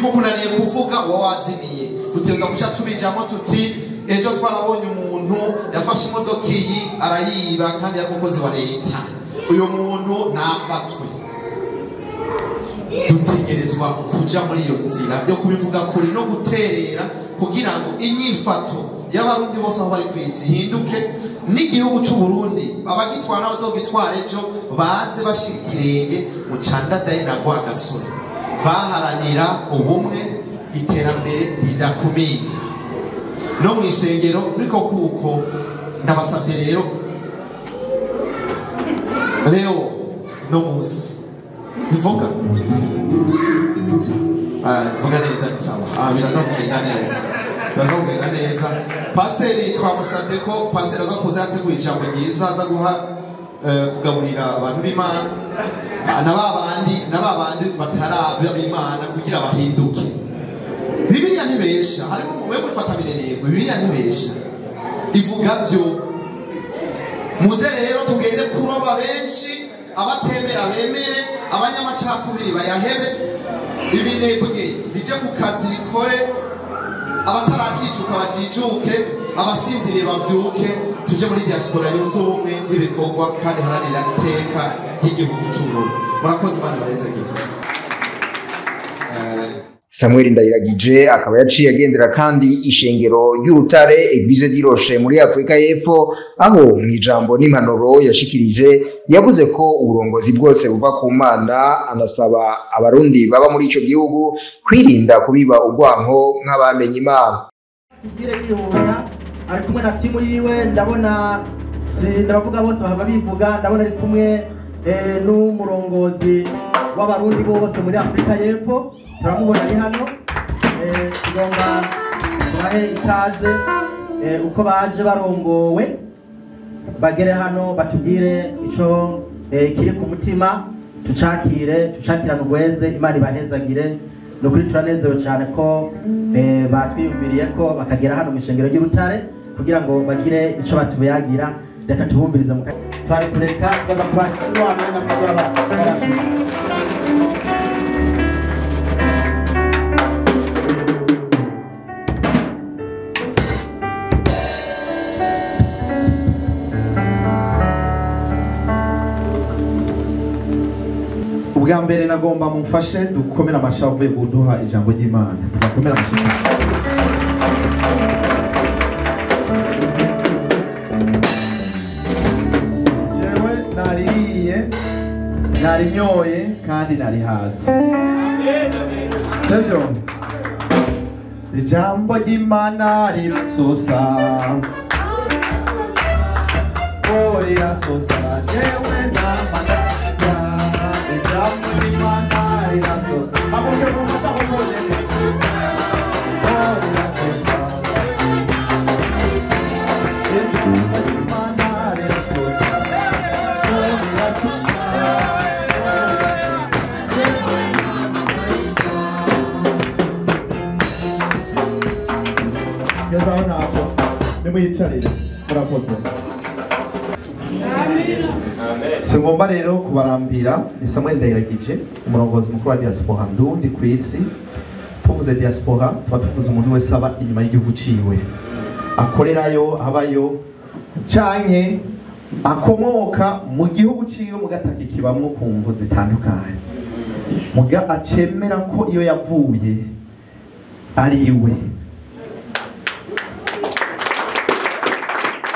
kuko unaniye kuvuga uwo wazimiye duteza guca tubijamo tuti ejo twarabonye umuntu yafashe imodoka iyi arayiba kandi yari umukozi wa leta uyu muntu nafatwe dutegerezwa kuja muri iyo nzira yo kubivuga kuri no guterera kugira ngo inyifato y'abarundi bose aho bari kwisi hinduke n'igihugu cy'u Burundi abagitwara bazogitwara ejo baze bashikirenge mu candadayi na Rwagasore baharanira ubumwe iterambere ridakumira no mu isengero niko kuko ndabasavye rero no musi mvuga neza nsaba biraza kugenda neza pasiteri twamusavye ko pasiteri aza kuza yateguye ijambo ryiza aza guha kugaburira abantu b'Imana na babandi batarabe b'Imana kugira bahinduke Bibiliya ntibesha harimo mwe gufata mirerego Bibiliya ntibesha ivuga byo muze rero tugende kuroba benshi abatemera bemere abanyamacakubiri bayahebe ibinebwe bije ku kazi bikore abataracicuka bacicuke abasinziriye bavyuke tuje muri diaspora yunze ubumwe y'ibikorwa kandi haranira iteka ry'igihugu cy'Uburundi murakoze bana bahezagira Samuel Ndayiragije akaba yaciye agendera kandi ishengero ry'Urutare Eglise di Roche muri Afrika y'Epfo aho mu ijambo n'impanuro yashikirije yavuze ko uburongozi bwose buva ku Mana anasaba abarundi baba muri ico gihugu kwirinda kubiba urwanko nk'abamenye Imana igire yihuya ari kumwe na timu yiwe ndabona ndavuga bose bahava bivuga ndabona ari kumwe n'umurongozi w'abarundi bose muri Afrika y'Epfo turamubona ari hano tugomba kubahe ikaze uko baje barongowe bagere hano batubwire ico kiri ku mutima tucakirane ubweze Imana ibahezagire nukuri turanezerewe cyane ko batwiyumviriye ko bakagera hano mu ishengero ry'Urutare kugira ngo bagire ico batubayagira reka tubumvirize mu twari kureka tukaza kubakira wamana muzaba barashitse ubwa mbere nagomba mumfashe dukomera amashavu avuye kuduha ijambo ry'Imana tugakomera amashavu jewe naririye narinyoye kandi narihaze sibyo ijambo ry'Imana rirasosa rirasosa jewe namana Singomba rero kubarambira ni Samuel Ndayiragije umurongozi mukuru wa diaspora ndundi ku isi. Tuvuze diaspora tuba tuvuze umuntu wese aba inyuma y'igihugu ciwe akorerayo abayo canke akomoka mu gihugu ciwe mugataka ikibamwo ku mvu zitandukanye muga acemera ko iyo yavuye ari iwe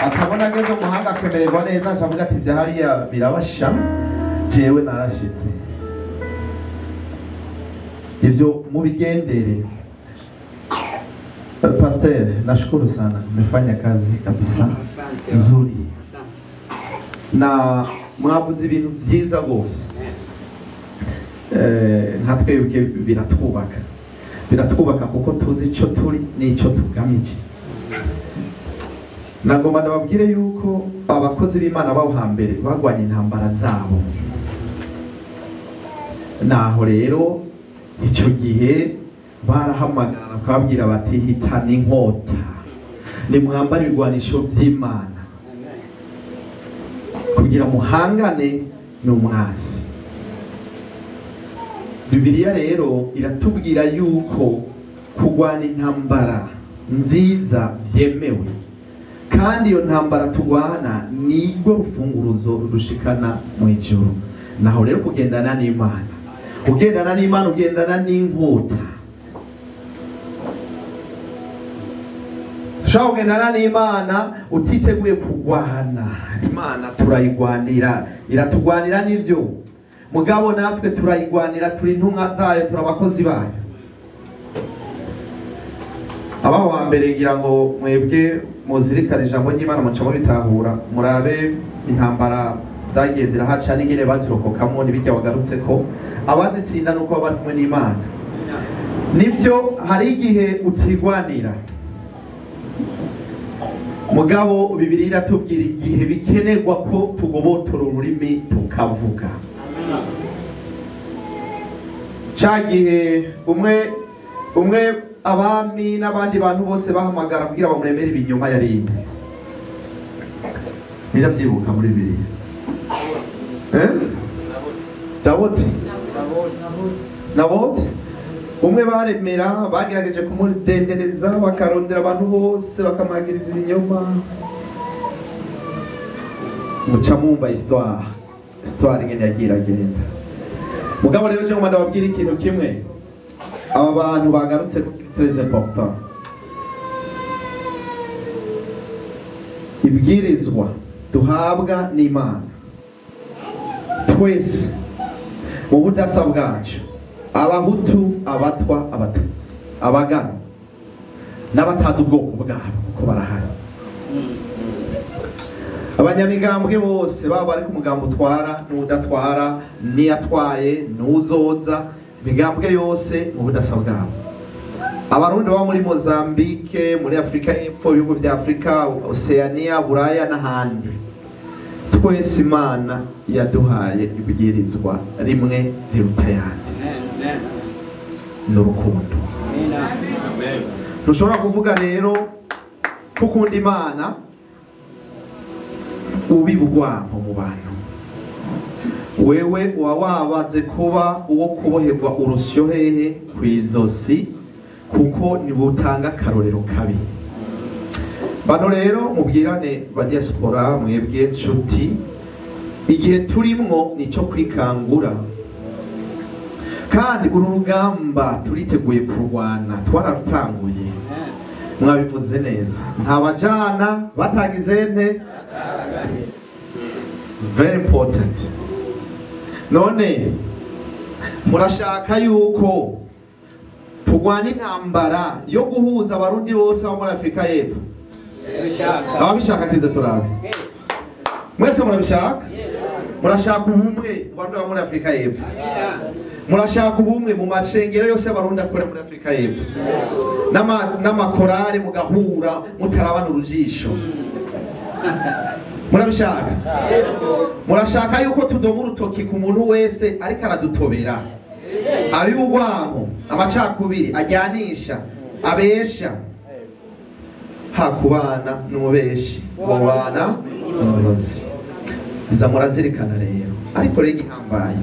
atabona ageze umuhanga akwemererwa neza acavuga ati vya hariya birabasha jewe narashitse ivyo mubigendere. Pastor, nashukuru sana, umefanya kazi kabisa nzuri na mwavuze ibintu vyiza gose nka twebwe biratwubaka kuko tuzi ico turi n'ico tugamije. Nagomba ndababwire yuko abakozi b'Imana baho hambere bagwanya intambara zabo, naho rero icyo gihe barahamagarana bakababwira bati hitana inkota nimwambare ibigwanisho by'Imana kugira muhangane n'umwasi. Bibiliya rero iratubwira yuko kugwana intambara nziza vyemewe, kandi iyo ntambara tugwana nibwo rufunguruzo rudushikana mu ijuru. Naho rero kugendana n'Imana, ugendana n'Imana ugendana n'inkota. Shaka kugendana n'Imana utiteguye kugwana. Imana turayigwanira, iratugwanira n'ivyo mugabo natwe turayigwanira, turi intumwa zayo, turabakozi bayo. Abaho hambere ngira ngo mwebwe muzirikane ijambo ry'Imana mucamo bitahura, murabe intambara zagiye zirahaca n'ingene bazirokokamo n'ibijya wagarutse ko abazitsinda nuko bari kumwe n'Imana. Nivyo hari igihe utigwanira mugabo Bibiliya iratubwira igihe bikenerwa ko tugobotora ururimi tukavuga. Cagihe umwe abami n'abandi bantu bose bahamagara kugira bamuremere ibinyoma yarinde. Niravyibuka muri Bibiliya. Naboti umwe baremera bagerageje kumudendereza bakarondera abantu bose bakamagiriza ibinyoma. Muca mumva histoire ingene yagira agenda. Mugabo rero je ngomba ndababwira ikintu kimwe, aba bantu bagarutse ku kintu très important. Ibwirizwa duhabwa n'Imana twese mu budasa bwacu, Abahutu, Abatwa, Abatutsi, Abagana n'abatazi ubwoko bwabo uko barahari. abanyamigambwe bose baba bari ku mugambo utwara n'udatwara n'iyatwaye n'uzoza imigambwe yose mu budasa bwabo. Abarundi baba muri Mozambique, muri Afrika y'Epfo, ibihugu vya Afrika, Oceania, Buraya n'ahandi, twese Imana yaduhaye ibwirizwa rimwe riruta ayandi, n'urukundo. Ntushobora kuvuga rero ko ukunda Imana ubibugwanko mu bantu. Wewe uba wabaze kuba uwo kuboherwa urusyo hehe kw'izosi, kuko nibutanga akarorero kabi. Bano rero mubwirane ba diaspora, mwebwe nshuti, igihe turimwo nico kwikangura, kandi uru rugamba turiteguye kurwana, twararutanguye. Mwabivuze neza, nta bajana batagize nte, very important. None murashaka yuko tugwana intambara yo guhuza abarundi bose bo muri Afrika y'Epfo? Ababishaka kize turabe. Mwese murabishaka? Murashaka ubumwe bwo muri Afrika y'Epfo? Murashaka ubumwe mu mashengero yose y'abarundi akora muri Afrika y'Epfo? N'amakorari mugahura mutarabana urujisho? Murabishaka? Murashaka yuko tudoma urutoki ku muntu wese ariko aradutobera, abibugwanko, amacakubiri, ajyanisha, abesha? Hakubana n'umubeshi, mubana n'umurozi. Iza murazirikana rero. Ariko rero igihambaye,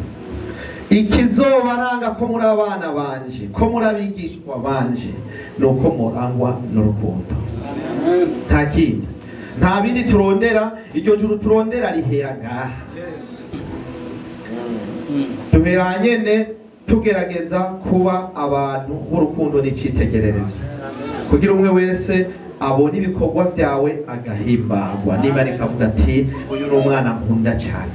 ikizobaranga ko muri abana banje, ko muri abigishwa banje, nuko murangwa n'urukundo. Nta kindi, nta bindi turondera. Iryo juru turondera rihera ngaha. Tubera nyene tugerageza kuba abantu b'urukundo n'icitegererezo, kugira umwe wese abona ibikorwa vyawe agahimbagwa, niba ariko avuga ati uyu ni umwana nkunda cyane.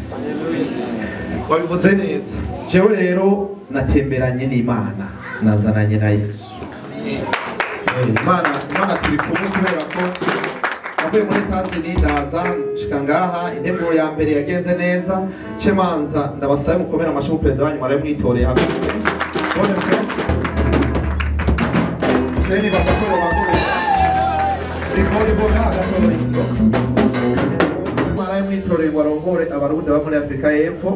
Wabivuze neza. Jewe rero natemberanye n'Imana, nazananye na Yesu. Imana turi kumwe kubera ko navuye muri Tanzania ndaza nshika ngaha, intego ya mbere yagenze neza. Cemanza ndabasabe mukomera amashyi perezida wanyu mwari mwitoreye hagati. Bone mwe seni bakakora bakora ikori bona agatoro ingo mwari mwitoreye warongore abarundi ba muri Afrika y'Epfo.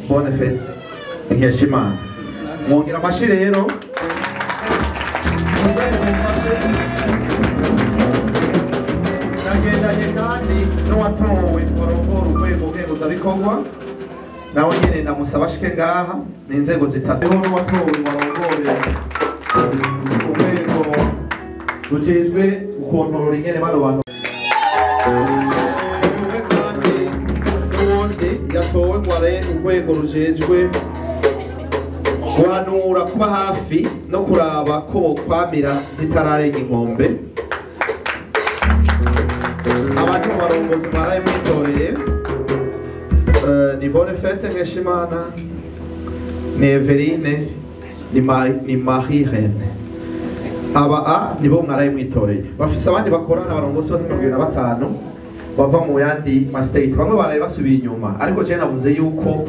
Bone fete nkeshimana mwongera amashyi rero. Nagendanye kandi n'uwatowe warongora urwego ngeguzabikorwa, nawe nyene ndamusaba ashike ngaha. Ni inzego zitatu n'uwatowe warongore urwego rujejwe gukontorora ingene bano bantu. Kandi n'uwundi yatowe ngware urwego rujejwe guhanura, kuba hafi no kuraba ko bokwamira zitararenga inkombe. Abantu barongozi mwaraye mwitoreye ni Bonne Fete Nkeshimana, ni Everine, ni Marie Reine. Aba nibo mwaraye mwitoreye. Bafise abandi bakorana abarongozi bose 25 bava mu yandi ma state. Bamwe baraye basubiye inyuma, ariko je navuze yuko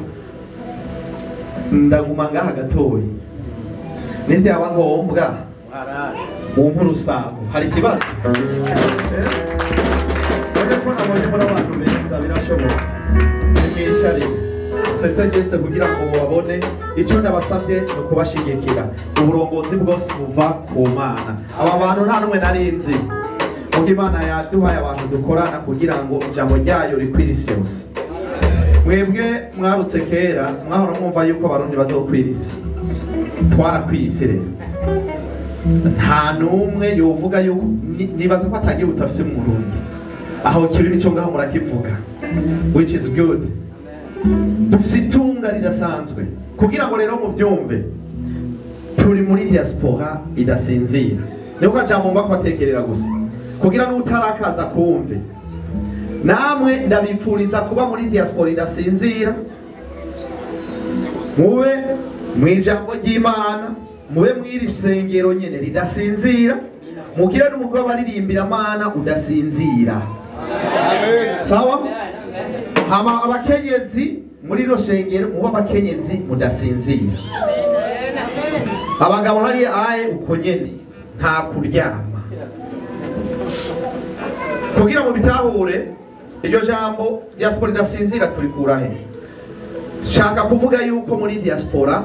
ndaguma ngaha gatoyi. Nivyo aba ngombwa mu nkuru sabo hari ikibazo. Ko nabonye muri abantu beza birashoboka. Nimwicare setageste kugira ngo babone icyo ndabasabye no kubashigikira. Uburongozi bwose buva ku Mana. Aba bantu nta numwe narinzi. Kuko Imana yaduhaye abantu dukorana kugira ngo ijambo ryayo rikwirisi yose. Mwebwe mwarutse kera mwahora mwumva yuko abarundi bazokwirisi. Twarakwirisi rero. Nta numwe yovuga yuko nibaza ko atagiye utafise mu Burundi. Aho kiri nicyo ngaho murakivuga, which is good. Dufise itunga ridasanzwe kugira ngo rero muvyumve, turi muri diaspora idasinzira. Niko kajambo mba kwatekerera gusa kugira n'utarakaza kumve. Namwe ndabipfuriza kuba muri diaspora idasinzira, mube mwijambo ry'Imana, mube mwiri sengero nyene ridasinzira, mugire n'umugabo baririmbira Imana udasinzira. Sawa? hama abakenyezi muri no shengero muba abakenyezi mudasinzira abagabo hari aye uko nyene nta kuryama kugira mu bitahure iryo jambo diaspora idasinzira turikura he shaka kuvuga yuko muri diaspora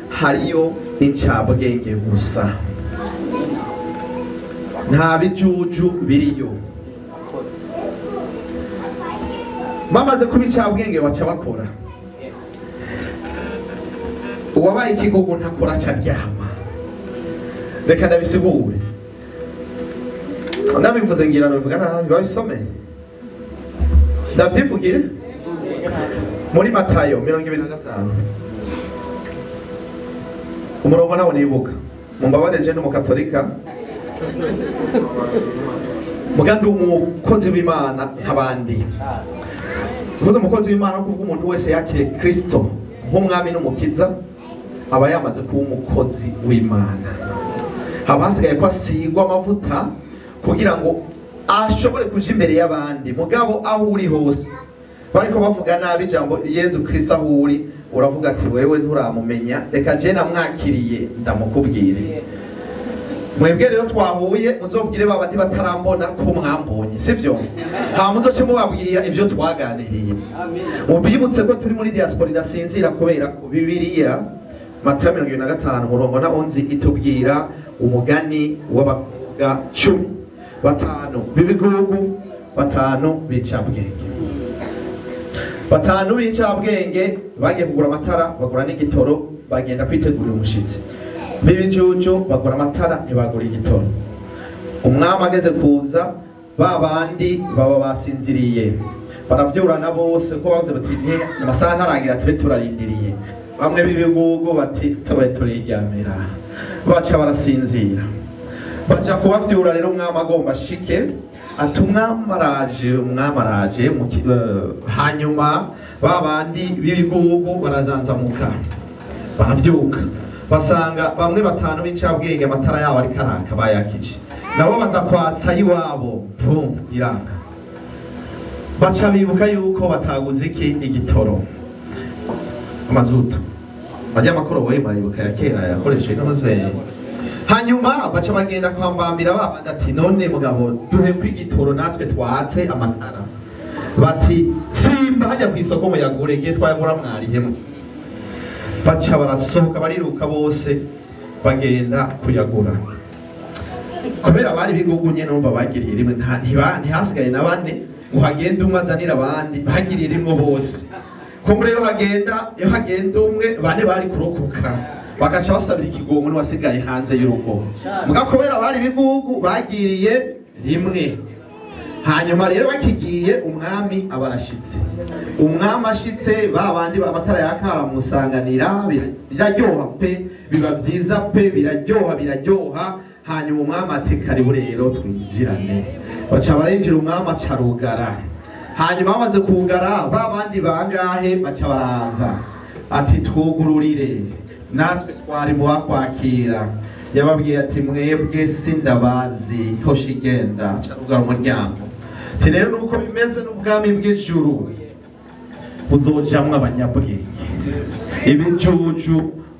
hariyo incabwenge gusa nta bijuju biriyo bamaze kubicabwenge baca bakora uwabaye ikigogo ntakora caryama reka ndabisigure ndabivuze ngira novuga nabi babisome ndavyivugire muri Matayo 25 umurongo nawo nibuka mumbabareje no mukatolika mugandi umukozi w'Imana nk'abandi uvuze umukozi w'Imana kuvuga umuntu wese yakire Kristo nk'umwami n'umukiza aba yamaze kuba umukozi w'Imana abasigaye ko asigwa amavuta kugira ngo ashobore kuja imbere y'abandi mugabo aho uri hose bariko bavuga nabi jambo Yesu Kristo aho uri uravuga ati wewe nturamumenya reka je namwakiriye ndamukubwire mwebwe rero twahuye muzobwire babandi batarambona ko mwambonye sivyo nta muzoce mubabwira ivyo twaganiriye mubibutse ko turi muri diaspora idasinzira kubera ko Bibiliya Matayo 25 murongo na 11 itubwira umugani w'abakobwa 10 batanu b'ibigugu batanu bicabwenge batanu b'icabwenge bagiye kugura amatara bagura n'igitoro bagenda kwitegurira umushitsi bibijuju bagura amatara ntibagura igitoro umwami ageze kuza babandi baba basinziriye baravyurana bose ko bavuze bati amasaha ntarangira tube turarindiriye bamwe b'ibigugu bati tube turiryamira baca barasinzira baja kubavyura rero umwami agomba shike ati umwami araje hanyuma babandi b'ibigugu barazanzamuka baravyuka basanga bamwe batanu b'icabwenge amatara yabo ari karaka bayakije nabo baza kwatsa iwabo pum iranga baca bibuka yuko bataguze iki igitoro amazutu bajya makuru boye baribuka ya kera yakoresheje n'umuzenyi hanyuma baca bagenda kwambambira babandi ati none mugabo duhe kw'igitoro natwe twatse amatara bati simba hajya ku isoko muyagure igihe twayagura mwarihemo baca barasohoka bariruka bose bagenda kuyagura kubera bari bigugu nyene numva bagiriye rimwe ntihasigaye n'abandi ngo hagende umwe azanira abandi bagiriye rimwe bose kumbure yo hagenda umwe bane bari kurokoka bagaca basabira ikigongo n'uwasigaye hanze y'urugo muga kubera bari bigugu bagiriye rimwe hanyuma rero bakigiye umwami abarashitse umwami ashitse babandi amatara yakara musanganira biraryoha pe biba vyiza pe biraryoha hanyuma umwami ati karibu rero twinjirane baca barinjira umwami acarugara hanyuma bamaze kugara babandi bangahe baca baraza ati twugururire natwe twari mu bakwakira yababwiye ati mwebwe sindabazi hoshigenda carugara umuryango ati rero nuko bimeze n'ubwami bw'ijuru buzojamwo abanyabwenge ibijuju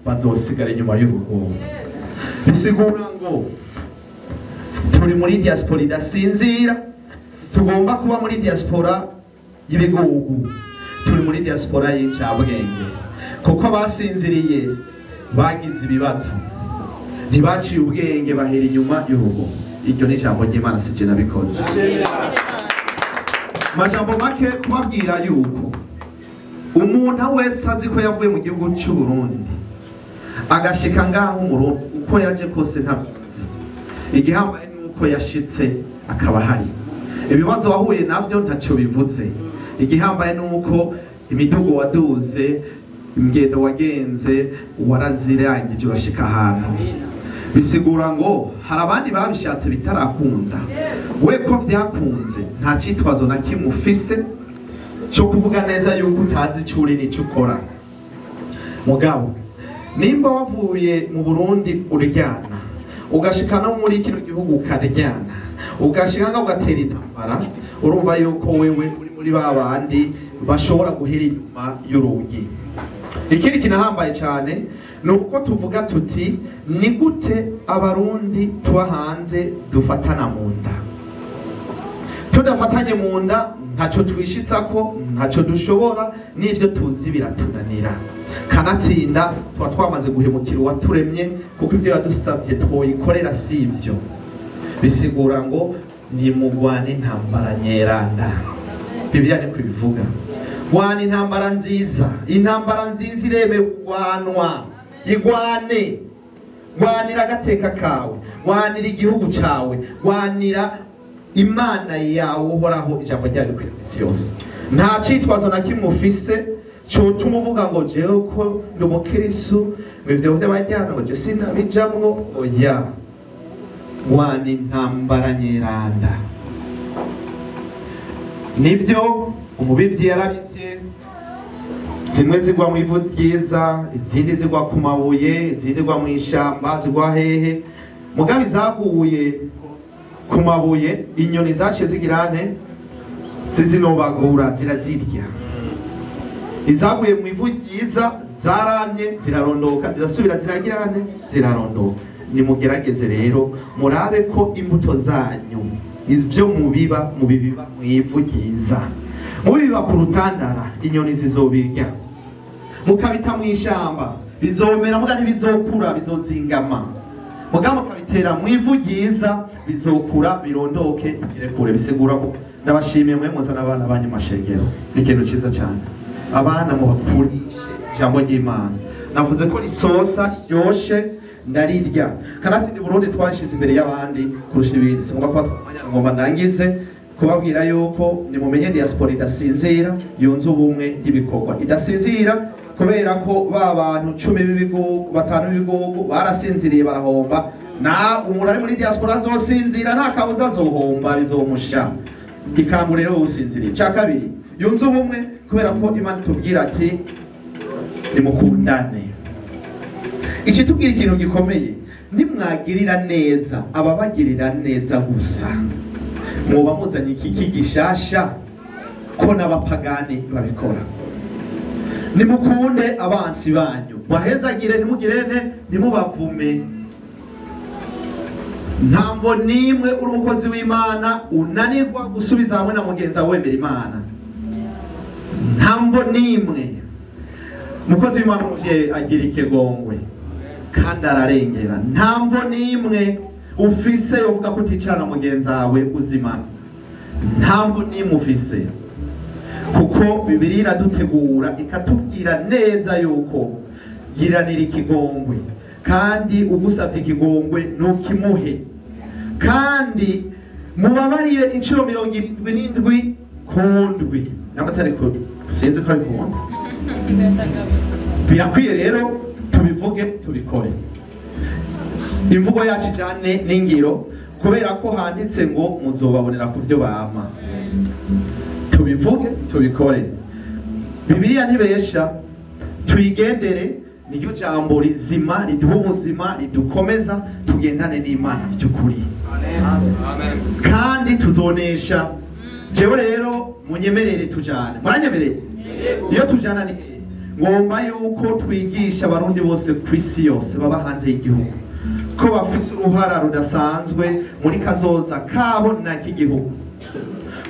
bazosigara inyuma y'urugo bisigura ngo turi muri diaspora idasinzira tugomba kuba muri diaspora y'ibigugu turi muri diaspora y'icabwenge kuko abasinziriye bagize ibibazo ntibaciye ubwenge bahera inyuma y'urugo iryo ni ijambo ry'Imana sije nabikoze majambo make kubabwira yuko umuntu wese azi ko yavuye mu gihugu cy'u Burundi agashika ngaho umurundi uko yaje kose ntabyizi igihambaye nuko yashitse akaba hari ibibazo wahuye navyo ntacyo bivuze igihambaye nuko imidugo waduze ingendo wagenze warazirangije urashika ahantu bisigura ngo hari abandi babishatse bitarakunda we ko vyakunze nta citwazo na kimwe ufise cyo kuvuga neza yuko utazi icyo uri n'icyo ukora mugabo nimba wavuye mu Burundi uryana ugashika no muri kino gihugu ukaryana ugashika ngo ugatera intambara urumva yuko wewe uri muri ba bandi bashobora guhera inyuma y'urugi. Ikindi kinahambaye cyane ni uko tuvuga tuti ni gute abarundi tuba hanze dufatana mu nda. Tudafatanye mu nda ntacyo twishitsa ko, ntacyo dushobora, n'ivyo tuzi biratunanira. Kanatsinda tuba twamaze guhemukira uwaturemye, kuko ivyo yadusavye twoyikorera si ivyo. Bisigura ngo ni mugwane intambara nyeranda. Bibiliya niko ibivuga. Gwana intambara nziza. Intambara nziza iremewe kugwanwa. Igwane. Gwanira agateka kawe, gwanira igihugu cyawe, gwanira Imana yawe uhoraho, ijambo ryayo ku isi yose. Nta cyitwazo na kimwe ufise cyo tumuvuga ngo jewe ko ndi umukristo, ibyo by'abajyana ngo je sinabijamwo. Oya, gwana intambara nyeranda. Nivyo umubivyi yarabivye, zimwe zigwa mu ivu ryiza, izindi zigwa ku mabuye, izindi zigwa mu ishamba, zigwa hehe. Mugabe zaguye ku mabuye, inyoni zaciye zigirane zizinobagura, zirazirya. Izaguye mu ivu ryiza zaramye, zirarondoka, zirasubira ziragirane, zirarondoka. Nimugerageze rero murabe ko imbuto zanyu ibyo mubiba mu ivu ryiza. Mubiba ku rutandara, inyoni zizobirya. Mukabita mu ishamba, bizomera muga ntibizokura, bizozingama. Muga mukabitera mu ivu ryiza, bizokura, birondoke, birekure. Bisigura ko ndabashimiye mwe muzana abana banyu mashengero. Ni ikintu cyiza cyane. Abana mubakurishe ijambo ry'Imana. Navuze ko risosa ryoshe ndarirya. Kanatsinda Burundi twarishize imbere y'abandi kurusha ibindi. Sinumva ko ngomba ndangize kubabwira yuko nimumenye diaspora idasinzira, yunze ubumwe y'ibikorwa. Idasinzira kubera ko ba bantu 10 b'ibihugu, 5 b'ibihugu barasinziriye barahomba. Na umuntu ari muri diaspora azosinzira nta kabuza azohomba, bizomusha. Ikangure rero usinziriye. Cya kabiri, yunze ubumwe kubera ko Imana tubwira ati nimukundane. Iki tubwira ikintu gikomeye, nimwagirira neza ababagirira neza gusa, muba muzanye iki gishasha ko n'abapagani babikora. Nimukunde abansi banyu, bahezagire, nimugirene, nimubavume. Ntamvo nimwe uri umukozi w'Imana unanirwa gusubiza hamwe na mugenzi wawe wemera Imana. Ntamvo nimwe umukozi w'Imana umuvyeyi agira ikigongwe kandi ararengera. Ntamvo nimwe ufise uvuga ko uticarana mugenzi wawe uzimana. Ntamvo nimwe ufise, kuko Bibiliya iradutegura ikatubwira neza yuko giranira ikigongwe, kandi ugusabye ikigongwe ntukimuhe, kandi mubabarire inshuro 77 kundwi. N'amatari ko sinzi ko ari kubona. Birakwiye rero tubivuge tubikore. Imvugo yacu ijane n'ingiro, kubera ko handitse ngo muzobabonera ku byo bama. Tubivuge tubikore. Bibiliya ntibesha, tuyigendere, niryo jambo rizima riduha ubuzima, ridukomeza, tugendane n'Imana by'ukuri. Kandi tuzonesha. Jewe rero munyemerere tujane. Muranyemerere? Iyo tujana ni ngomba yuko twigisha abarundi bose ku isi yose baba hanze y'igihugu ko bafise uruhara rudasanzwe muri kazoza kabo na k'igihugu,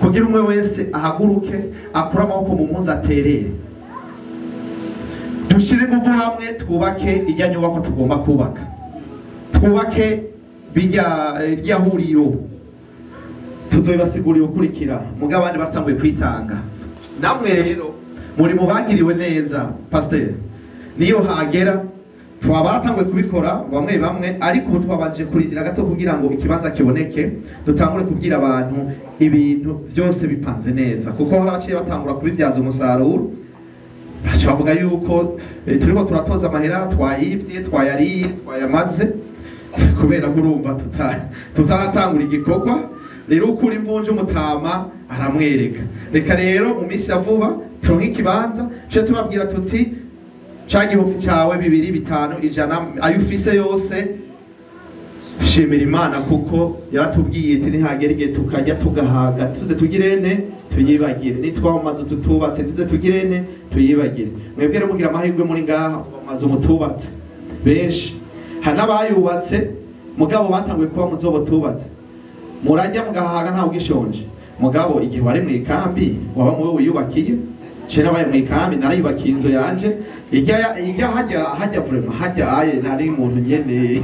kugira umwe wese ahaguruke akura amaboko mu mpuzu aterere. Dushire ingufu hamwe, twubake irya nyubako tugomba kubaka, twubake irya huriro. Tuzobibasigurira ukurikira, muga abandi batanguye kwitanga. Namwe rero muri mu bagiriwe neza, pasteur, niyo hagera twabatanguye kubikora bamwe, ariko twabanje kurindira gato kugira ngo ikibanza kiboneke, dutangure kubwira abantu ibintu byose bipanze neza, kuko haraciye batangura kubibyaza umusaruro. Bavuga yuko turiko turatoza amahera twayivye, twayariye, twayamaze, kubera kurumva tutaratangura igikorwa. Rero ukuri imvunje umutama aramwereka. Reka rero mu minsi ya vuba turonke ikibanza, cyo tubabwira tuti ca gihumbi cyawe 2, 5, 100 ayo ufise yose shimira Imana kuko yaratubwiye iti ntihagere igihe tukajya tugahaga tuze tugirene tuyibagire, nitwa mu mazu tutubatse tuze tugirene tuyibagire. Mwebwe rero mugira amahirwe muri ngaha mu mazu mutubatse benshi, hari n'abayubatse mugabo batanguye kuba muzobo tubatse, murajya mugahaga ntawe ugishonje. Mugabo igihe wari mu ikambi waba muwe wiyubakiye, je nabaye mu ikambi narayubakiye inzu yanje, ijya hajya vraiment hajya aye nari umuntu nyene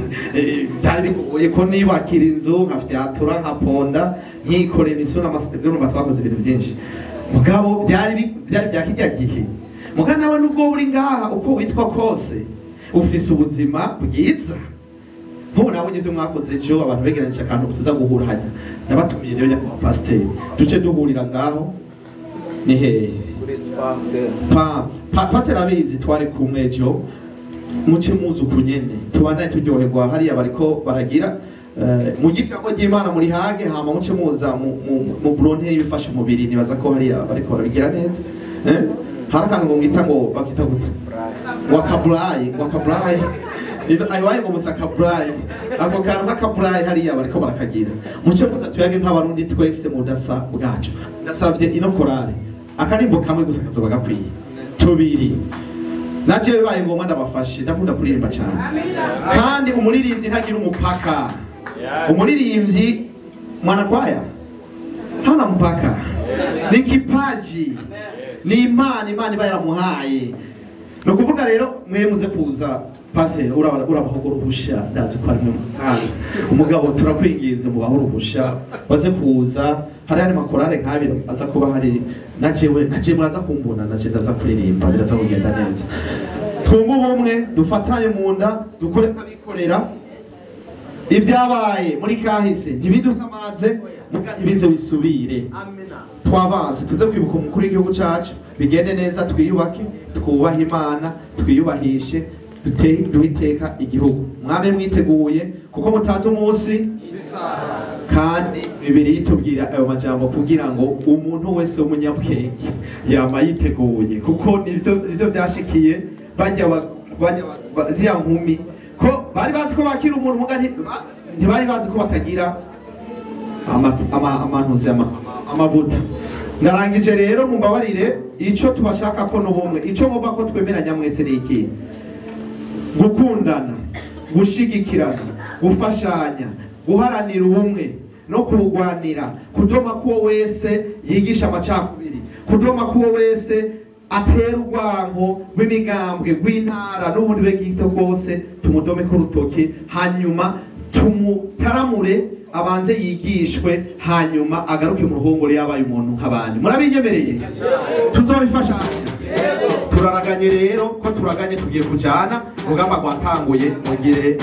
byari bigoye ko nibakira inzu nkafyatura nkaponda nkikorera isuna amasipedero batwakoze ibintu byinshi. Mugabo byari byakijya gihe, mugana nawe nubwo uri ngaha uko witwa kose ufise ubuzima bwiza. Nkubu nabonye ivyo mwakoze ejo abantu begeranije akantu tuza guhura hajya, nabatumiye rero ya pasiteri duce duhurira ngaho ni hehe pasiteri abizi twari kumwe ejo, muce muzi ukunyene tubandanye turyoherwa hariya bariko baragira mu gitambo ry'Imana muri hage, hama muce muza mu bronte y'ibifasha umubiri, nibaza ko hariya bariko barabigira neza. Hari akantu ngo ngita ngo bakita gute wakaburayi ayiwaye ngo musakaburayi, ako kantu nk'akaburayi hariya bariko barakagira. Muce muza tuyage nk'abarundi twese mu budasa bwacu. Ndasavye ino korale akarimbo kamwe gusa kazoba gakwiye tubiri, naje bibaye ngombwa ndabafashe, ndakunda kuririmba cyane. Kandi umuririmbyi ntagira umupaka, umuririmbyi mwanakwaya hana mpaka, ni kipaji, ni imana iba yaramuhaye. No kuvuga rero mwe muze kuza pastor urabahogora uruhusha, ndazi ko ari mwe mutazi umugabo turakwinginze mu bahoro uruhusha baze kuza. Hari ari makorale nk'abiri aza kuba hari, naje muraza kumbona, naje ndaza kuririmba biraza kugenda neza. Twungu ubumwe dufatanye mu nda dukore nk'abikorera, ibyabaye muri kahise ntibidusamaze muga ntibize wisubire. Twabanze tuze kwibuka umukuru w'igihugu cyacu, bigende neza, twiyubake, twubahe Imana, twiyubahishe, duhiteka igihugu. Mwabe mwiteguye kuko mutazi umunsi kandi Bibiliya itubwira ayo majambo kugira ngo umuntu wese w'umunyabwenge yama yiteguye, kuko nivyo byashikiye bajya nkumi ko bari bazi ko bakira umuntu mugani, ntibari bazi ko batagira amavuta. Narangije rero mumbabarire, ico tubashaka ko n'ubumwe, ico mumva ko twemeranya mwese ni iki: gukundana, gushigikirana, gufashanya, guharanira ubumwe no kurwanira, kudoma kuwo wese yigisha amacakubiri, kudoma kuwo wese atera urwango rw'imigambwe rw'intara n'ubundi begito bwose, tumudome ko rutoke, hanyuma tumutaramure abanze yigishwe, hanyuma agaruke mu ruhongore yabaye umuntu nk'abandi. Murabinyemereye? Tuzobifashanya. Turaraganye rero ko turaganye tugiye kujana, urugamba rwatanguye, mugire